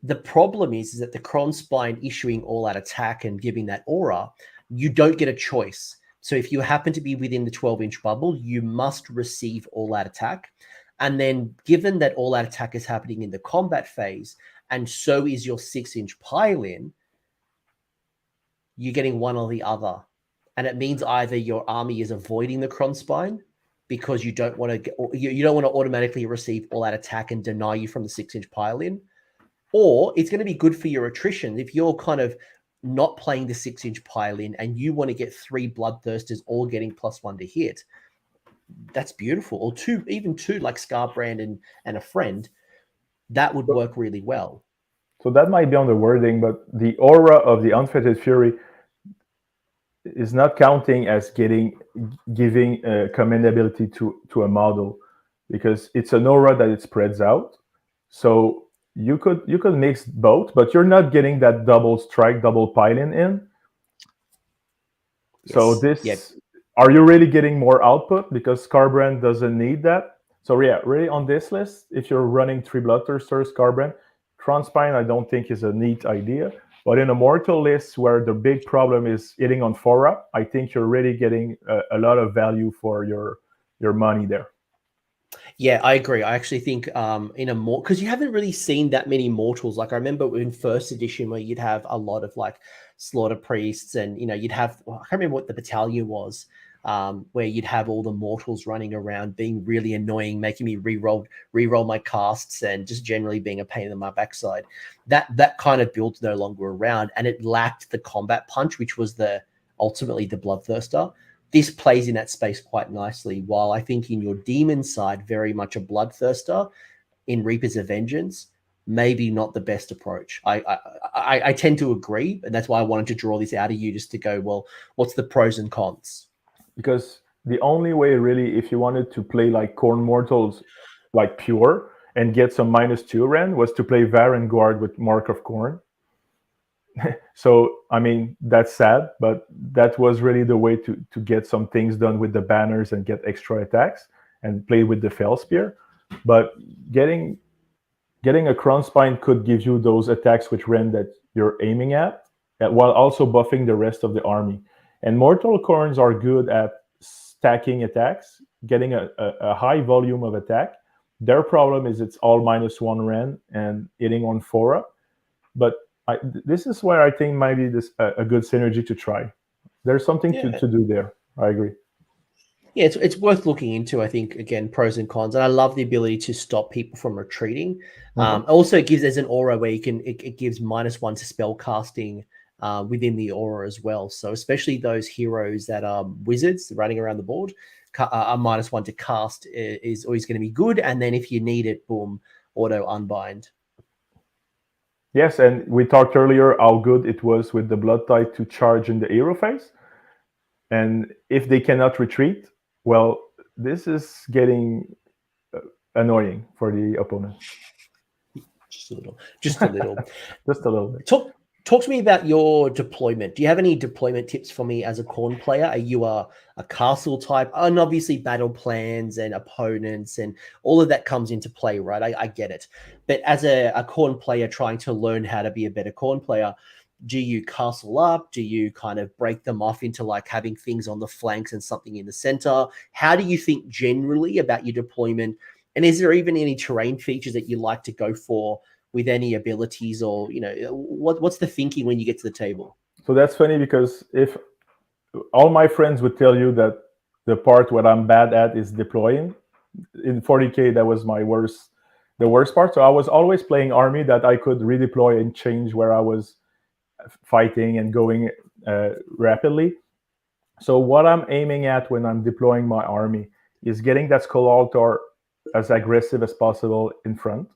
The problem is that the Kronspine issuing all-out attack and giving that aura, you don't get a choice. So if you happen to be within the 12-inch bubble, you must receive all-out attack. And then given that all-out attack is happening in the combat phase, and so is your 6-inch pile-in, you're getting one or the other. And it means either your army is avoiding the Kronspine because you don't want to automatically receive all-out attack and deny you from the 6-inch pile-in, or it's going to be good for your attrition. If you're kind of not playing the 6-inch pile-in and you want to get 3 Bloodthirsters all getting +1 to hit, that's beautiful. Or even two like Skarbrand and a friend, that would work really well. So that might be on the wording, but the aura of the Unfettered Fury is not counting as giving commendability to a model, because it's an aura that it spreads out. So you could mix both, but you're not getting that double strike, double pile-in in. Yes. So this, yes. Are you really getting more output? Because Scarbrand doesn't need that. So yeah, really on this list, if you're running 3 Bloodthirsters, Scarbrand, Kronspine, I don't think is a neat idea. But in a mortal list where the big problem is hitting on 4-up, I think you're really getting a lot of value for your money there. Yeah, I agree. I actually think in a more, because you haven't really seen that many mortals. Like I remember in first edition where you'd have a lot of like slaughter priests, and you'd have, I can't remember what the battalion was, where you'd have all the mortals running around being really annoying, making me re-roll my casts, and just generally being a pain in my backside. That kind of build's no longer around, and it lacked the combat punch, which was ultimately the Bloodthirster. This plays in that space quite nicely, while I think in your demon side, very much a Bloodthirster in Reapers of Vengeance, maybe not the best approach. I tend to agree, and that's why I wanted to draw this out of you, just to go, well, what's the pros and cons? Because the only way, really, if you wanted to play like Khorne Mortals, like pure, and get some -2 Ren, was to play Varengard with Mark of Khorne. So, I mean, that's sad, but that was really the way to get some things done with the banners and get extra attacks and play with the Fell Spear. But getting a Crown Spine could give you those attacks with Ren that you're aiming at, while also buffing the rest of the army. And Mortal Khornes are good at stacking attacks, getting a high volume of attack. Their problem is it's all -1 Ren and hitting on Fora. But this is where I think maybe this a good synergy to try. There's something to do there. I agree. Yeah, it's worth looking into. I think, again, pros and cons, and I love the ability to stop people from retreating. Also, it gives, there's an aura where you can it gives -1 to spell casting within the aura as well. So especially those heroes that are wizards running around the board, a -1 to cast is always going to be good. And then if you need it, boom, auto unbind. Yes, and we talked earlier how good it was with the Blood Tithe to charge in the hero phase. And if they cannot retreat, well, this is getting annoying for the opponent. Just a little. Just a little. Just a little bit. Talk to me about your deployment. Do you have any deployment tips for me as a Khorne player? Are you a castle type? And obviously battle plans and opponents and all of that comes into play, right? I get it. But as a Khorne player trying to learn how to be a better Khorne player, do you castle up? Do you kind of break them off into like having things on the flanks and something in the center? How do you think generally about your deployment? And is there even any terrain features that you like to go for with any abilities, or, you know, what's the thinking when you get to the table? So that's funny, because if all my friends would tell you that the part what I'm bad at is deploying, in 40K, that was the worst part. So I was always playing army that I could redeploy and change where I was fighting and going rapidly. So what I'm aiming at when I'm deploying my army is getting that Skull Altar as aggressive as possible in front.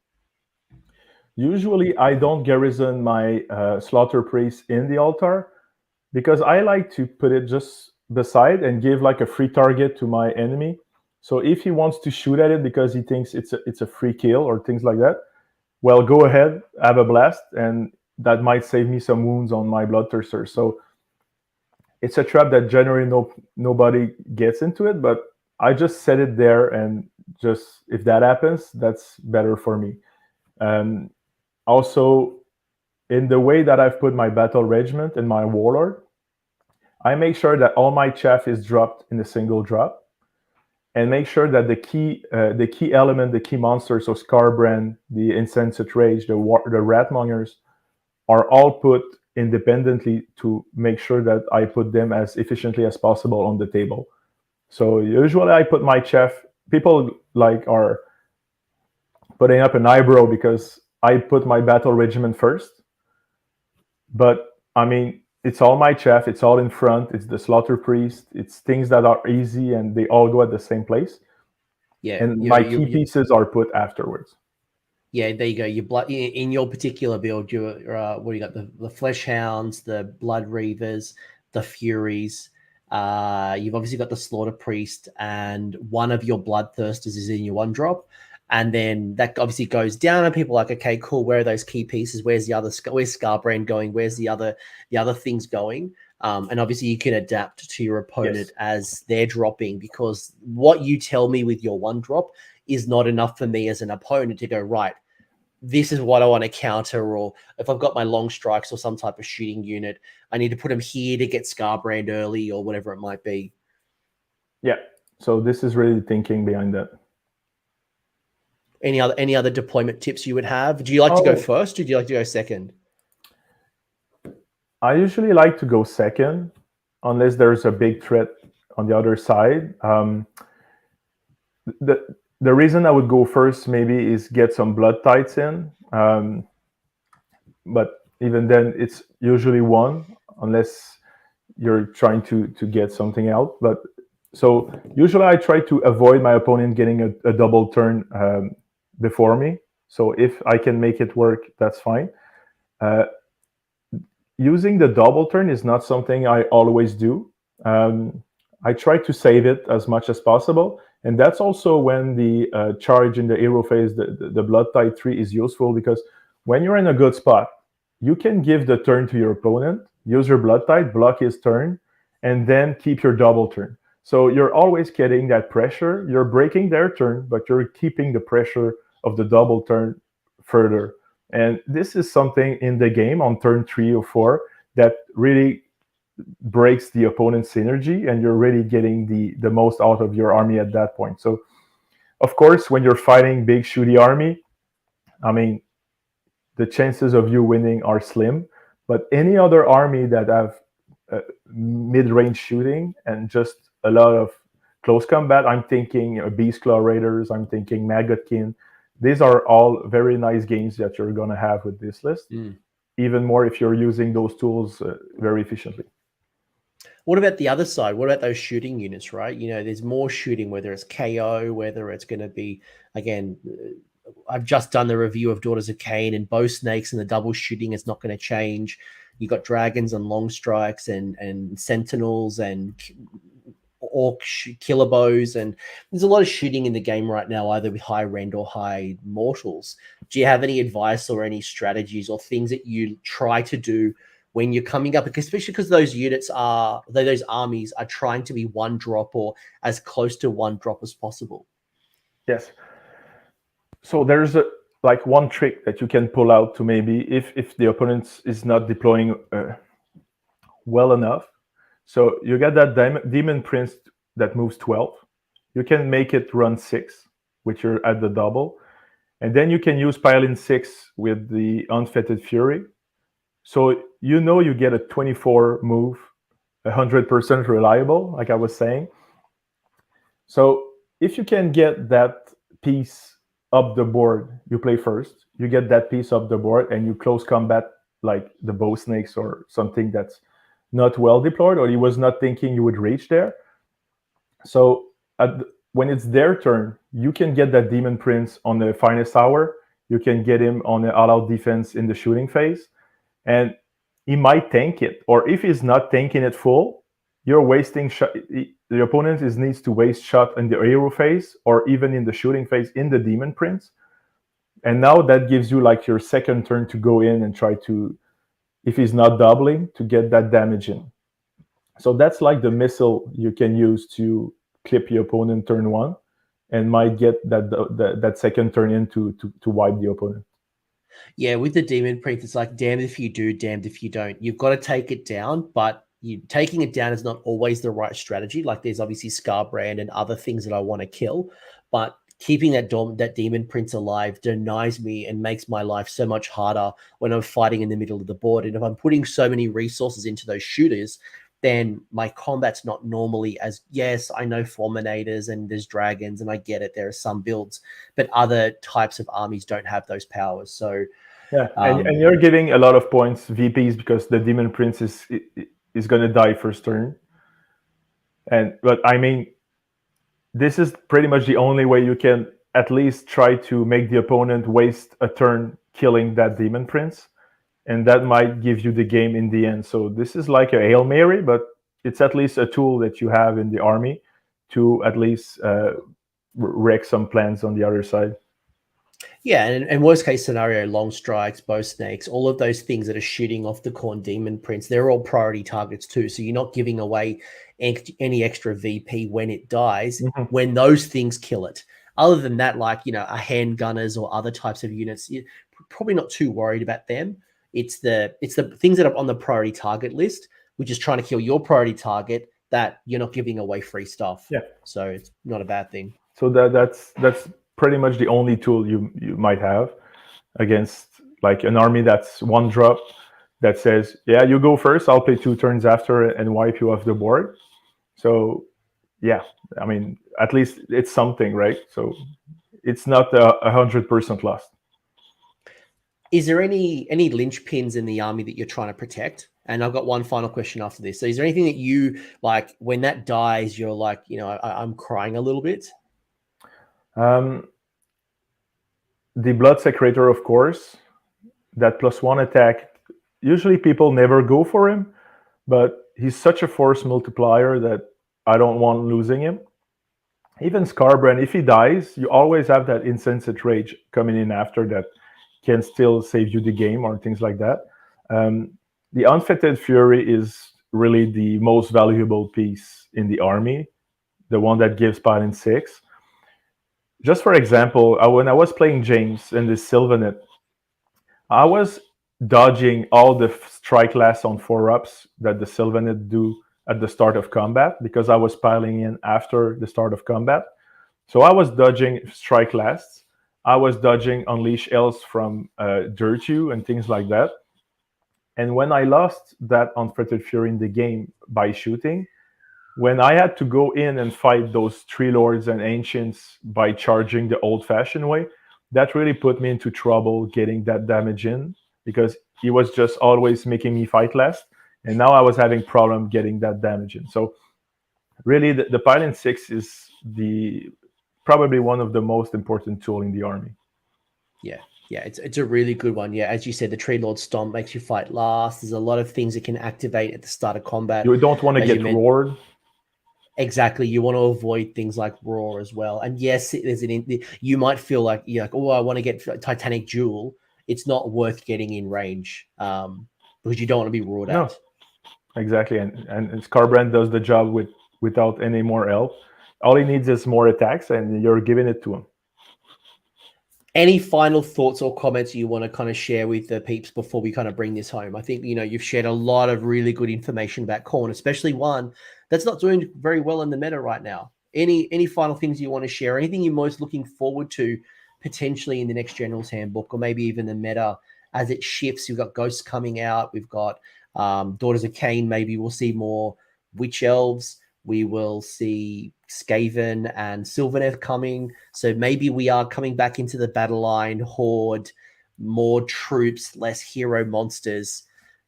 Usually I don't garrison my Slaughter Priest in the altar, because I like to put it just beside and give like a free target to my enemy. So if he wants to shoot at it because he thinks it's a free kill or things like that, well, go ahead, have a blast, and that might save me some wounds on my Bloodthirster. So it's a trap that generally nobody gets into it, but I just set it there, and just if that happens, that's better for me. Also, in the way that I've put my battle regiment and my warlord, I make sure that all my chaff is dropped in a single drop, and make sure that the key element, the key monsters, so Skarbrand, the Insensate Rage, the Ratmongers, are all put independently to make sure that I put them as efficiently as possible on the table. So usually I put my chaff. People are putting up an eyebrow because I put my battle regiment first. But I mean, it's all my chaff. It's all in front. It's the Slaughter Priest. It's things that are easy and they all go at the same place. Yeah, and my key pieces are put afterwards. Yeah, there you go. Your blood in your particular build. You're what do you got? The Flesh Hounds, the Blood Reavers, the Furies. You've obviously got the Slaughter Priest, and one of your Bloodthirsters is in your 1-drop. And then that obviously goes down, and people are like, okay, cool. Where are those key pieces? Where's Scarbrand going? Where's the other things going? And obviously you can adapt to your opponent as they're dropping, because what you tell me with your 1-drop is not enough for me as an opponent to go, right, this is what I want to counter. Or if I've got my long strikes or some type of shooting unit, I need to put them here to get Scarbrand early or whatever it might be. Yeah. So this is really thinking behind that. Any other deployment tips you would have? Do you like to go first, or do you like to go second? I usually like to go second, unless there's a big threat on the other side. The reason I would go first maybe is get some Blood Tithes in. But even then, it's usually 1, unless you're trying to get something out. But so usually I try to avoid my opponent getting a double turn before me. So if I can make it work, that's fine. Using the double turn is not something I always do. I try to save it as much as possible. And that's also when the charge in the hero phase, the Blood Tithe 3 is useful, because when you're in a good spot, you can give the turn to your opponent, use your Blood Tithe, block his turn, and then keep your double turn. So you're always getting that pressure. You're breaking their turn, but you're keeping the pressure of the double turn further. And this is something in the game on turn 3 or 4 that really breaks the opponent's synergy, and you're really getting the most out of your army at that point. So, of course, when you're fighting big shooty army, I mean, the chances of you winning are slim. But any other army that have mid-range shooting and just a lot of close combat, I'm thinking Beast Claw Raiders, I'm thinking Maggotkin. These are all very nice games that you're going to have with this list. Even more if you're using those tools very efficiently. What about the other side? What about those shooting units, right? You know, there's more shooting, whether it's KO, whether it's going to be, again, I've just done the review of Daughters of Cain, and bow snakes and the double shooting is not going to change. You got dragons and long strikes and sentinels and orc killer bows, and there's a lot of shooting in the game right now, either with high rend or high mortals. Do you have any advice or any strategies or things that you try to do when you're coming up, especially because those armies are trying to be one drop or as close to one drop as possible? Yes. So there's like one trick that you can pull out to maybe if the opponent is not deploying well enough. So you get that Demon Prince that moves 12. You can make it run 6, which you're at the double. And then you can use pile in 6 with the Unfettered Fury. So you get a 24 move, 100% reliable, like I was saying. So if you can get that piece up the board, you play first. You get that piece up the board, and you close combat like the bow snakes or something that's not well deployed, or he was not thinking you would reach there. So when it's their turn, you can get that Demon Prince on the finest hour. You can get him on the all-out defense in the shooting phase. And he might tank it, or if he's not tanking it full, you're wasting shot. The opponent needs to waste shot in the hero phase, or even in the shooting phase in the Demon Prince. And now that gives you like your second turn to go in and try to, if he's not doubling, to get that damage in. So that's like the missile you can use to clip your opponent turn 1, and might get that second turn in to wipe the opponent. Yeah, with the Demon Prince, it's like damned if you do, damned if you don't. You've got to take it down, but taking it down is not always the right strategy. Like there's obviously Skarbrand and other things that I want to kill, but keeping that Demon Prince alive denies me and makes my life so much harder when I'm fighting in the middle of the board. And if I'm putting so many resources into those shooters, then my combat's not normally as, yes, I know Fulminators and there's dragons and I get it. There are some builds, but other types of armies don't have those powers. So yeah, and you're giving a lot of points VPs because the Demon Prince is going to die first turn. But I mean, this is pretty much the only way you can at least try to make the opponent waste a turn killing that Demon Prince. And that might give you the game in the end. So this is like a Hail Mary, but it's at least a tool that you have in the army to at least wreck some plans on the other side. Yeah, and worst case scenario, long strikes, bow snakes, all of those things that are shooting off the Khorne Demon Prince, they're all priority targets too. So you're not giving away any extra VP when it dies, when those things kill it. Other than that, like, you know, a handgunners or other types of units, you're probably not too worried about them. It's the things that are on the priority target list, which is trying to kill your priority target, that you're not giving away free stuff. Yeah. So it's not a bad thing. So that's pretty much the only tool you might have against like an army that's one drop that says, yeah, you go first, I'll play 2 turns after and wipe you off the board. So yeah, I mean, at least it's something, right? So it's not 100% lost. Is there any linchpins in the army that you're trying to protect? And I've got one final question after this. So is there anything that you, like, when that dies, you're like, you know, I'm crying a little bit? the Blood Secretor, of course, that +1 attack. Usually people never go for him, but he's such a force multiplier that I don't want losing him. Even Skarbrand, if he dies, you always have that Insensate Rage coming in after that can still save you the game or things like that. The Unfettered Fury is really the most valuable piece in the army, the one that gives Paladin 6. Just for example, when I was playing James in the Sylvanet, I was dodging all the strike lasts on 4-ups that the Sylvanet do at the start of combat because I was piling in after the start of combat. So I was dodging strike lasts. I was dodging Unleash Elves from Dirtu and things like that. And when I lost that Unfettered Fury in the game by shooting, when I had to go in and fight those Tree Lords and Ancients by charging the old-fashioned way, that really put me into trouble getting that damage in because he was just always making me fight less. And now I was having problem getting that damage in. So really the Paladin 6 is probably one of the most important tool in the army. Yeah, it's a really good one. Yeah, as you said, the Tree Lord Stomp makes you fight last. There's a lot of things it can activate at the start of combat. You don't want to get roared. Exactly. You want to avoid things like roar as well. And yes, there's you might feel like you're like, oh, I want to get Titanic Jewel. It's not worth getting in range because you don't want to be roared out. Exactly. And Skarbrand does the job without any more help. All he needs is more attacks, and you're giving it to him. Any final thoughts or comments you want to kind of share with the peeps before we kind of bring this home? I think, you've shared a lot of really good information about Korn, especially one that's not doing very well in the meta right now. Any final things you want to share? Anything you're most looking forward to potentially in the next General's Handbook or maybe even the meta as it shifts? We've got Ghosts coming out. We've got Daughters of Cain. Maybe we'll see more Witch Elves. We will see Skaven and Sylvaneth coming. So maybe we are coming back into the battle line, Horde, more troops, less hero monsters.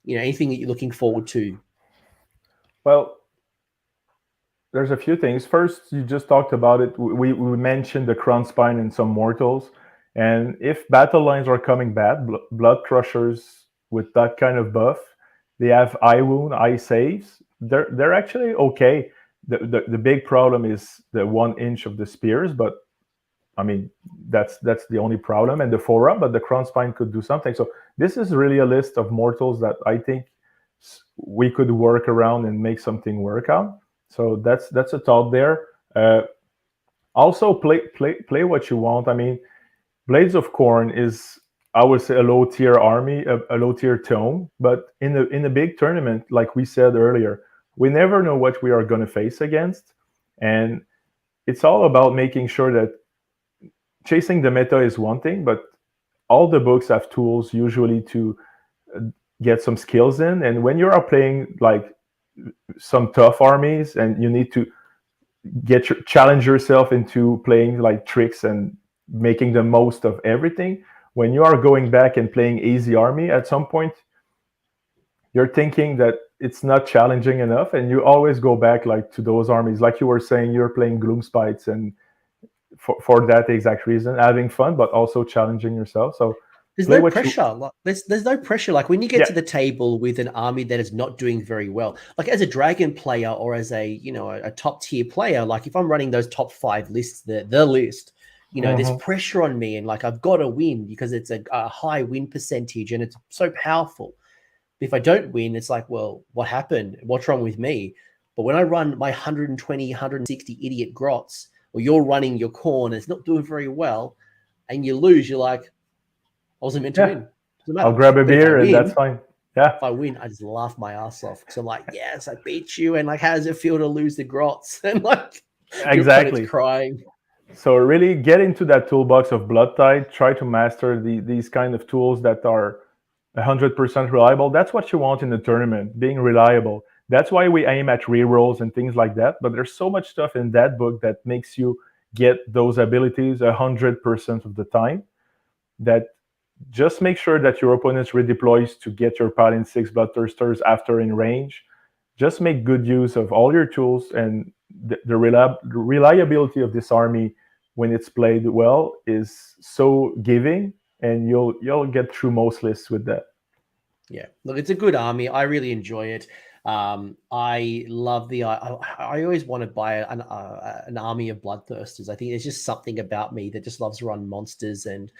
Anything that you're looking forward to? Well, there's a few things. First, you just talked about it. We mentioned the Cron Spine and some Mortals. And if battle lines are coming back, Blood Crushers with that kind of buff, they have eye wound, eye saves. They're actually okay. The big problem is the 1 inch of the spears, but I mean that's the only problem, and the 4-up, but the Cron Spine could do something. So this is really a list of mortals that I think we could work around and make something work out. So that's a thought there. Also play what you want. I mean, Blades of Khorne is, I would say, a low tier army, a low tier tome, but in a big tournament, like we said earlier, we never know what we are going to face against. And it's all about making sure that chasing the meta is one thing, but all the books have tools usually to get some skills in. And when you are playing like some tough armies and you need to challenge yourself into playing like tricks and making the most of everything, when you are going back and playing easy army, at some point you're thinking that it's not challenging enough, and you always go back like to those armies. Like you were saying, you're playing Gloomspites, and for that exact reason, having fun, but also challenging yourself. So there's no pressure. There's no pressure. Like when you get to the table with an army that is not doing very well, like as a Dragon player or as a top tier player, like if I'm running those top 5 lists, the list, there's pressure on me, and like I've got to win because it's a high win percentage and it's so powerful. If I don't win, it's like, well, what happened? What's wrong with me? But when I run my 120, 160 idiot grots, or you're running your Korn, it's not doing very well, and you lose, you're like, I wasn't meant to win. I'll grab a beer and that's fine. Yeah. If I win, I just laugh my ass off because I'm like, yes, I beat you. And like, how does it feel to lose the grots? And like, exactly, crying. So really get into that toolbox of Blood Tithe. Try to master these kind of tools that are 100% reliable. That's what you want in the tournament, being reliable. That's why we aim at rerolls and things like that. But there's so much stuff in that book that makes you get those abilities 100% of the time. That just make sure that your opponent redeploys to get your Paladin 6 Bloodthirsters after in range. Just make good use of all your tools, and the reliability of this army when it's played well, is so giving, and you'll get through most lists with that. Yeah, look, it's a good army. I really enjoy it. I love the. I always want to buy an army of Bloodthirsters. I think there's just something about me that just loves to run monsters and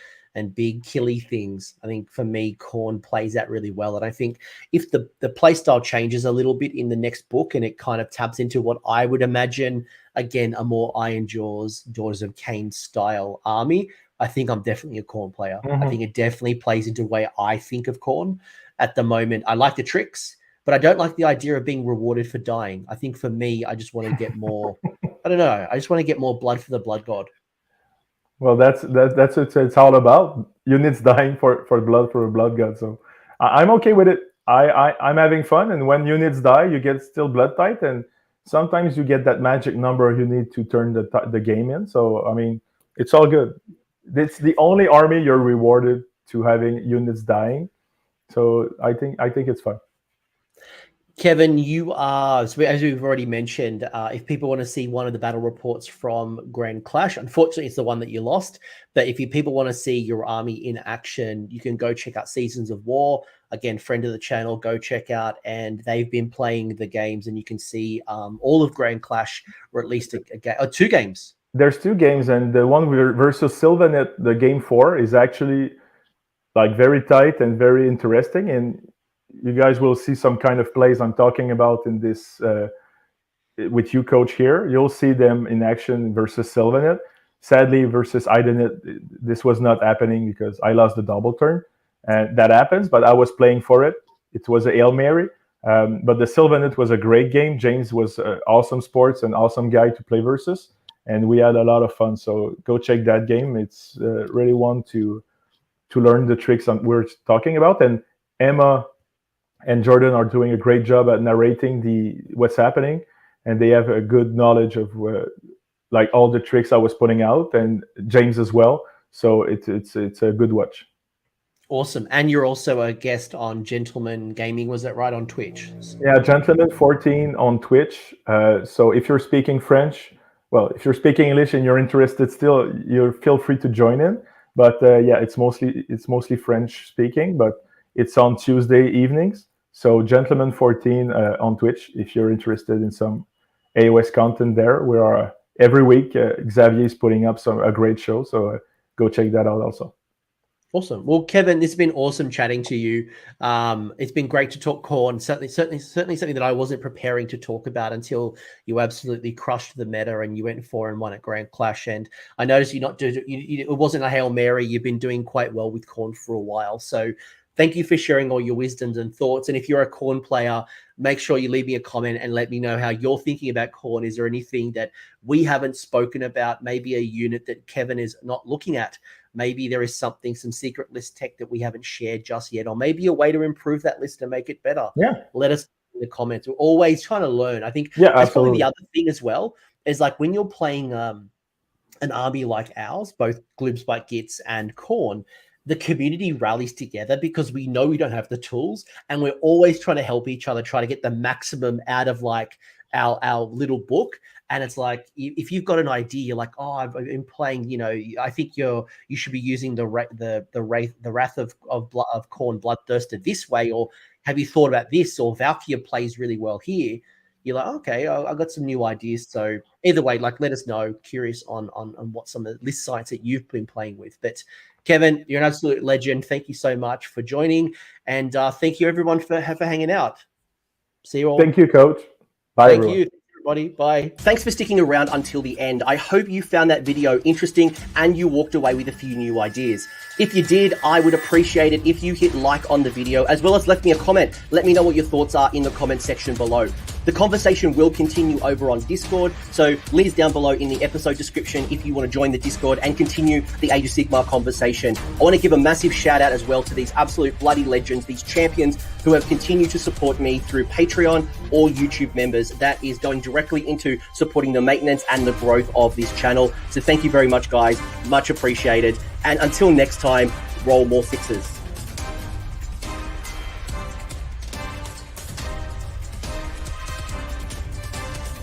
big killy things. I think for me, Korn plays that really well. And I think if the play style changes a little bit in the next book and it kind of taps into what I would imagine, again, a more Iron Jaws, Daughters of Cain style army, I think I'm definitely a Korn player. Mm-hmm. I think it definitely plays into the way I think of Korn at the moment. I like the tricks, but I don't like the idea of being rewarded for dying. I think for me, I just want to get more, I don't know. I just want to get more blood for the blood god. Well, that's what it's all about. Units dying for blood for a blood god. So I'm okay with it. I'm having fun, and when units die, you get still Blood Tithe, and sometimes you get that magic number you need to turn the game in. So I mean, it's all good. It's the only army you're rewarded to having units dying. So I think it's fun. Kevin, you are, as we've already mentioned, if people want to see one of the battle reports from Grand Clash, unfortunately, it's the one that you lost. But if people want to see your army in action, you can go check out Seasons of War. Again, friend of the channel, go check out. And they've been playing the games, and you can see all of Grand Clash, or at least two games. There's 2 games, and the one versus Sylvanet, the game 4, is actually like very tight and very interesting. And you guys will see some kind of plays I'm talking about in this with you, coach, here. You'll see them in action versus Sylvanet. Sadly, versus Idanet, this was not happening because I lost the double turn. And that happens, but I was playing for it. It was a Hail Mary. But the Sylvanet was a great game. James was awesome sports, an awesome guy to play versus. And we had a lot of fun. So go check that game. It's really one to learn the tricks we're talking about. And Emma and Jordan are doing a great job at narrating what's happening, and they have a good knowledge of like all the tricks I was putting out, and James as well. So it's a good watch. Awesome. And you're also a guest on Gentleman Gaming, was that right, on Twitch? Yeah, Gentleman 14 on Twitch. So if you're speaking French, well, if you're speaking English and you're interested still, you feel free to join in. But yeah, it's mostly French speaking, but it's on Tuesday evenings. So Gentleman 14 on Twitch, if you're interested in some AOS content there. We are every week, Xavier is putting up a great show. So go check that out also. Awesome. Well, Kevin, it's been awesome chatting to you. It's been great to talk Korn. Certainly something that I wasn't preparing to talk about until you absolutely crushed the meta and you went 4-1 at Grand Clash. And I noticed it wasn't a Hail Mary. You've been doing quite well with Korn for a while. So thank you for sharing all your wisdoms and thoughts. And if you're a Korn player, make sure you leave me a comment and let me know how you're thinking about Korn. Is there anything that we haven't spoken about? Maybe a unit that Kevin is not looking at. Maybe there is some secret list tech that we haven't shared just yet, or maybe a way to improve that list and make it better. Yeah. Let us know in the comments. We're always trying to learn. I think that's probably the other thing as well, is like when you're playing an army like ours, both Gloomspite Gits and Korn, the community rallies together because we know we don't have the tools, and we're always trying to help each other, try to get the maximum out of like our little book. And it's like, if you've got an idea, you're like, oh, I've been playing, I think you should be using the Wrath of Khorne Bloodthirster this way, or have you thought about this? Or Valkyria plays really well here. You're like, okay, I got some new ideas. So either way, like, let us know. Curious on what some of the list sites that you've been playing with. But Kevin, you're an absolute legend. Thank you so much for joining, and thank you everyone for hanging out. See you all. Thank you, Coach. Bye, Thank everyone. you. Bye. Thanks for sticking around until the end. I hope you found that video interesting and you walked away with a few new ideas. If you did, I would appreciate it if you hit like on the video, as well as left me a comment. Let me know what your thoughts are in the comment section below. The conversation will continue over on Discord, so links down below in the episode description if you want to join the Discord and continue the Age of Sigmar conversation. I want to give a massive shout out as well to these absolute bloody legends, these champions who have continued to support me through Patreon or YouTube members. That is going directly into supporting the maintenance and the growth of this channel. So thank you very much, guys. Much appreciated. And until next time, roll more sixes.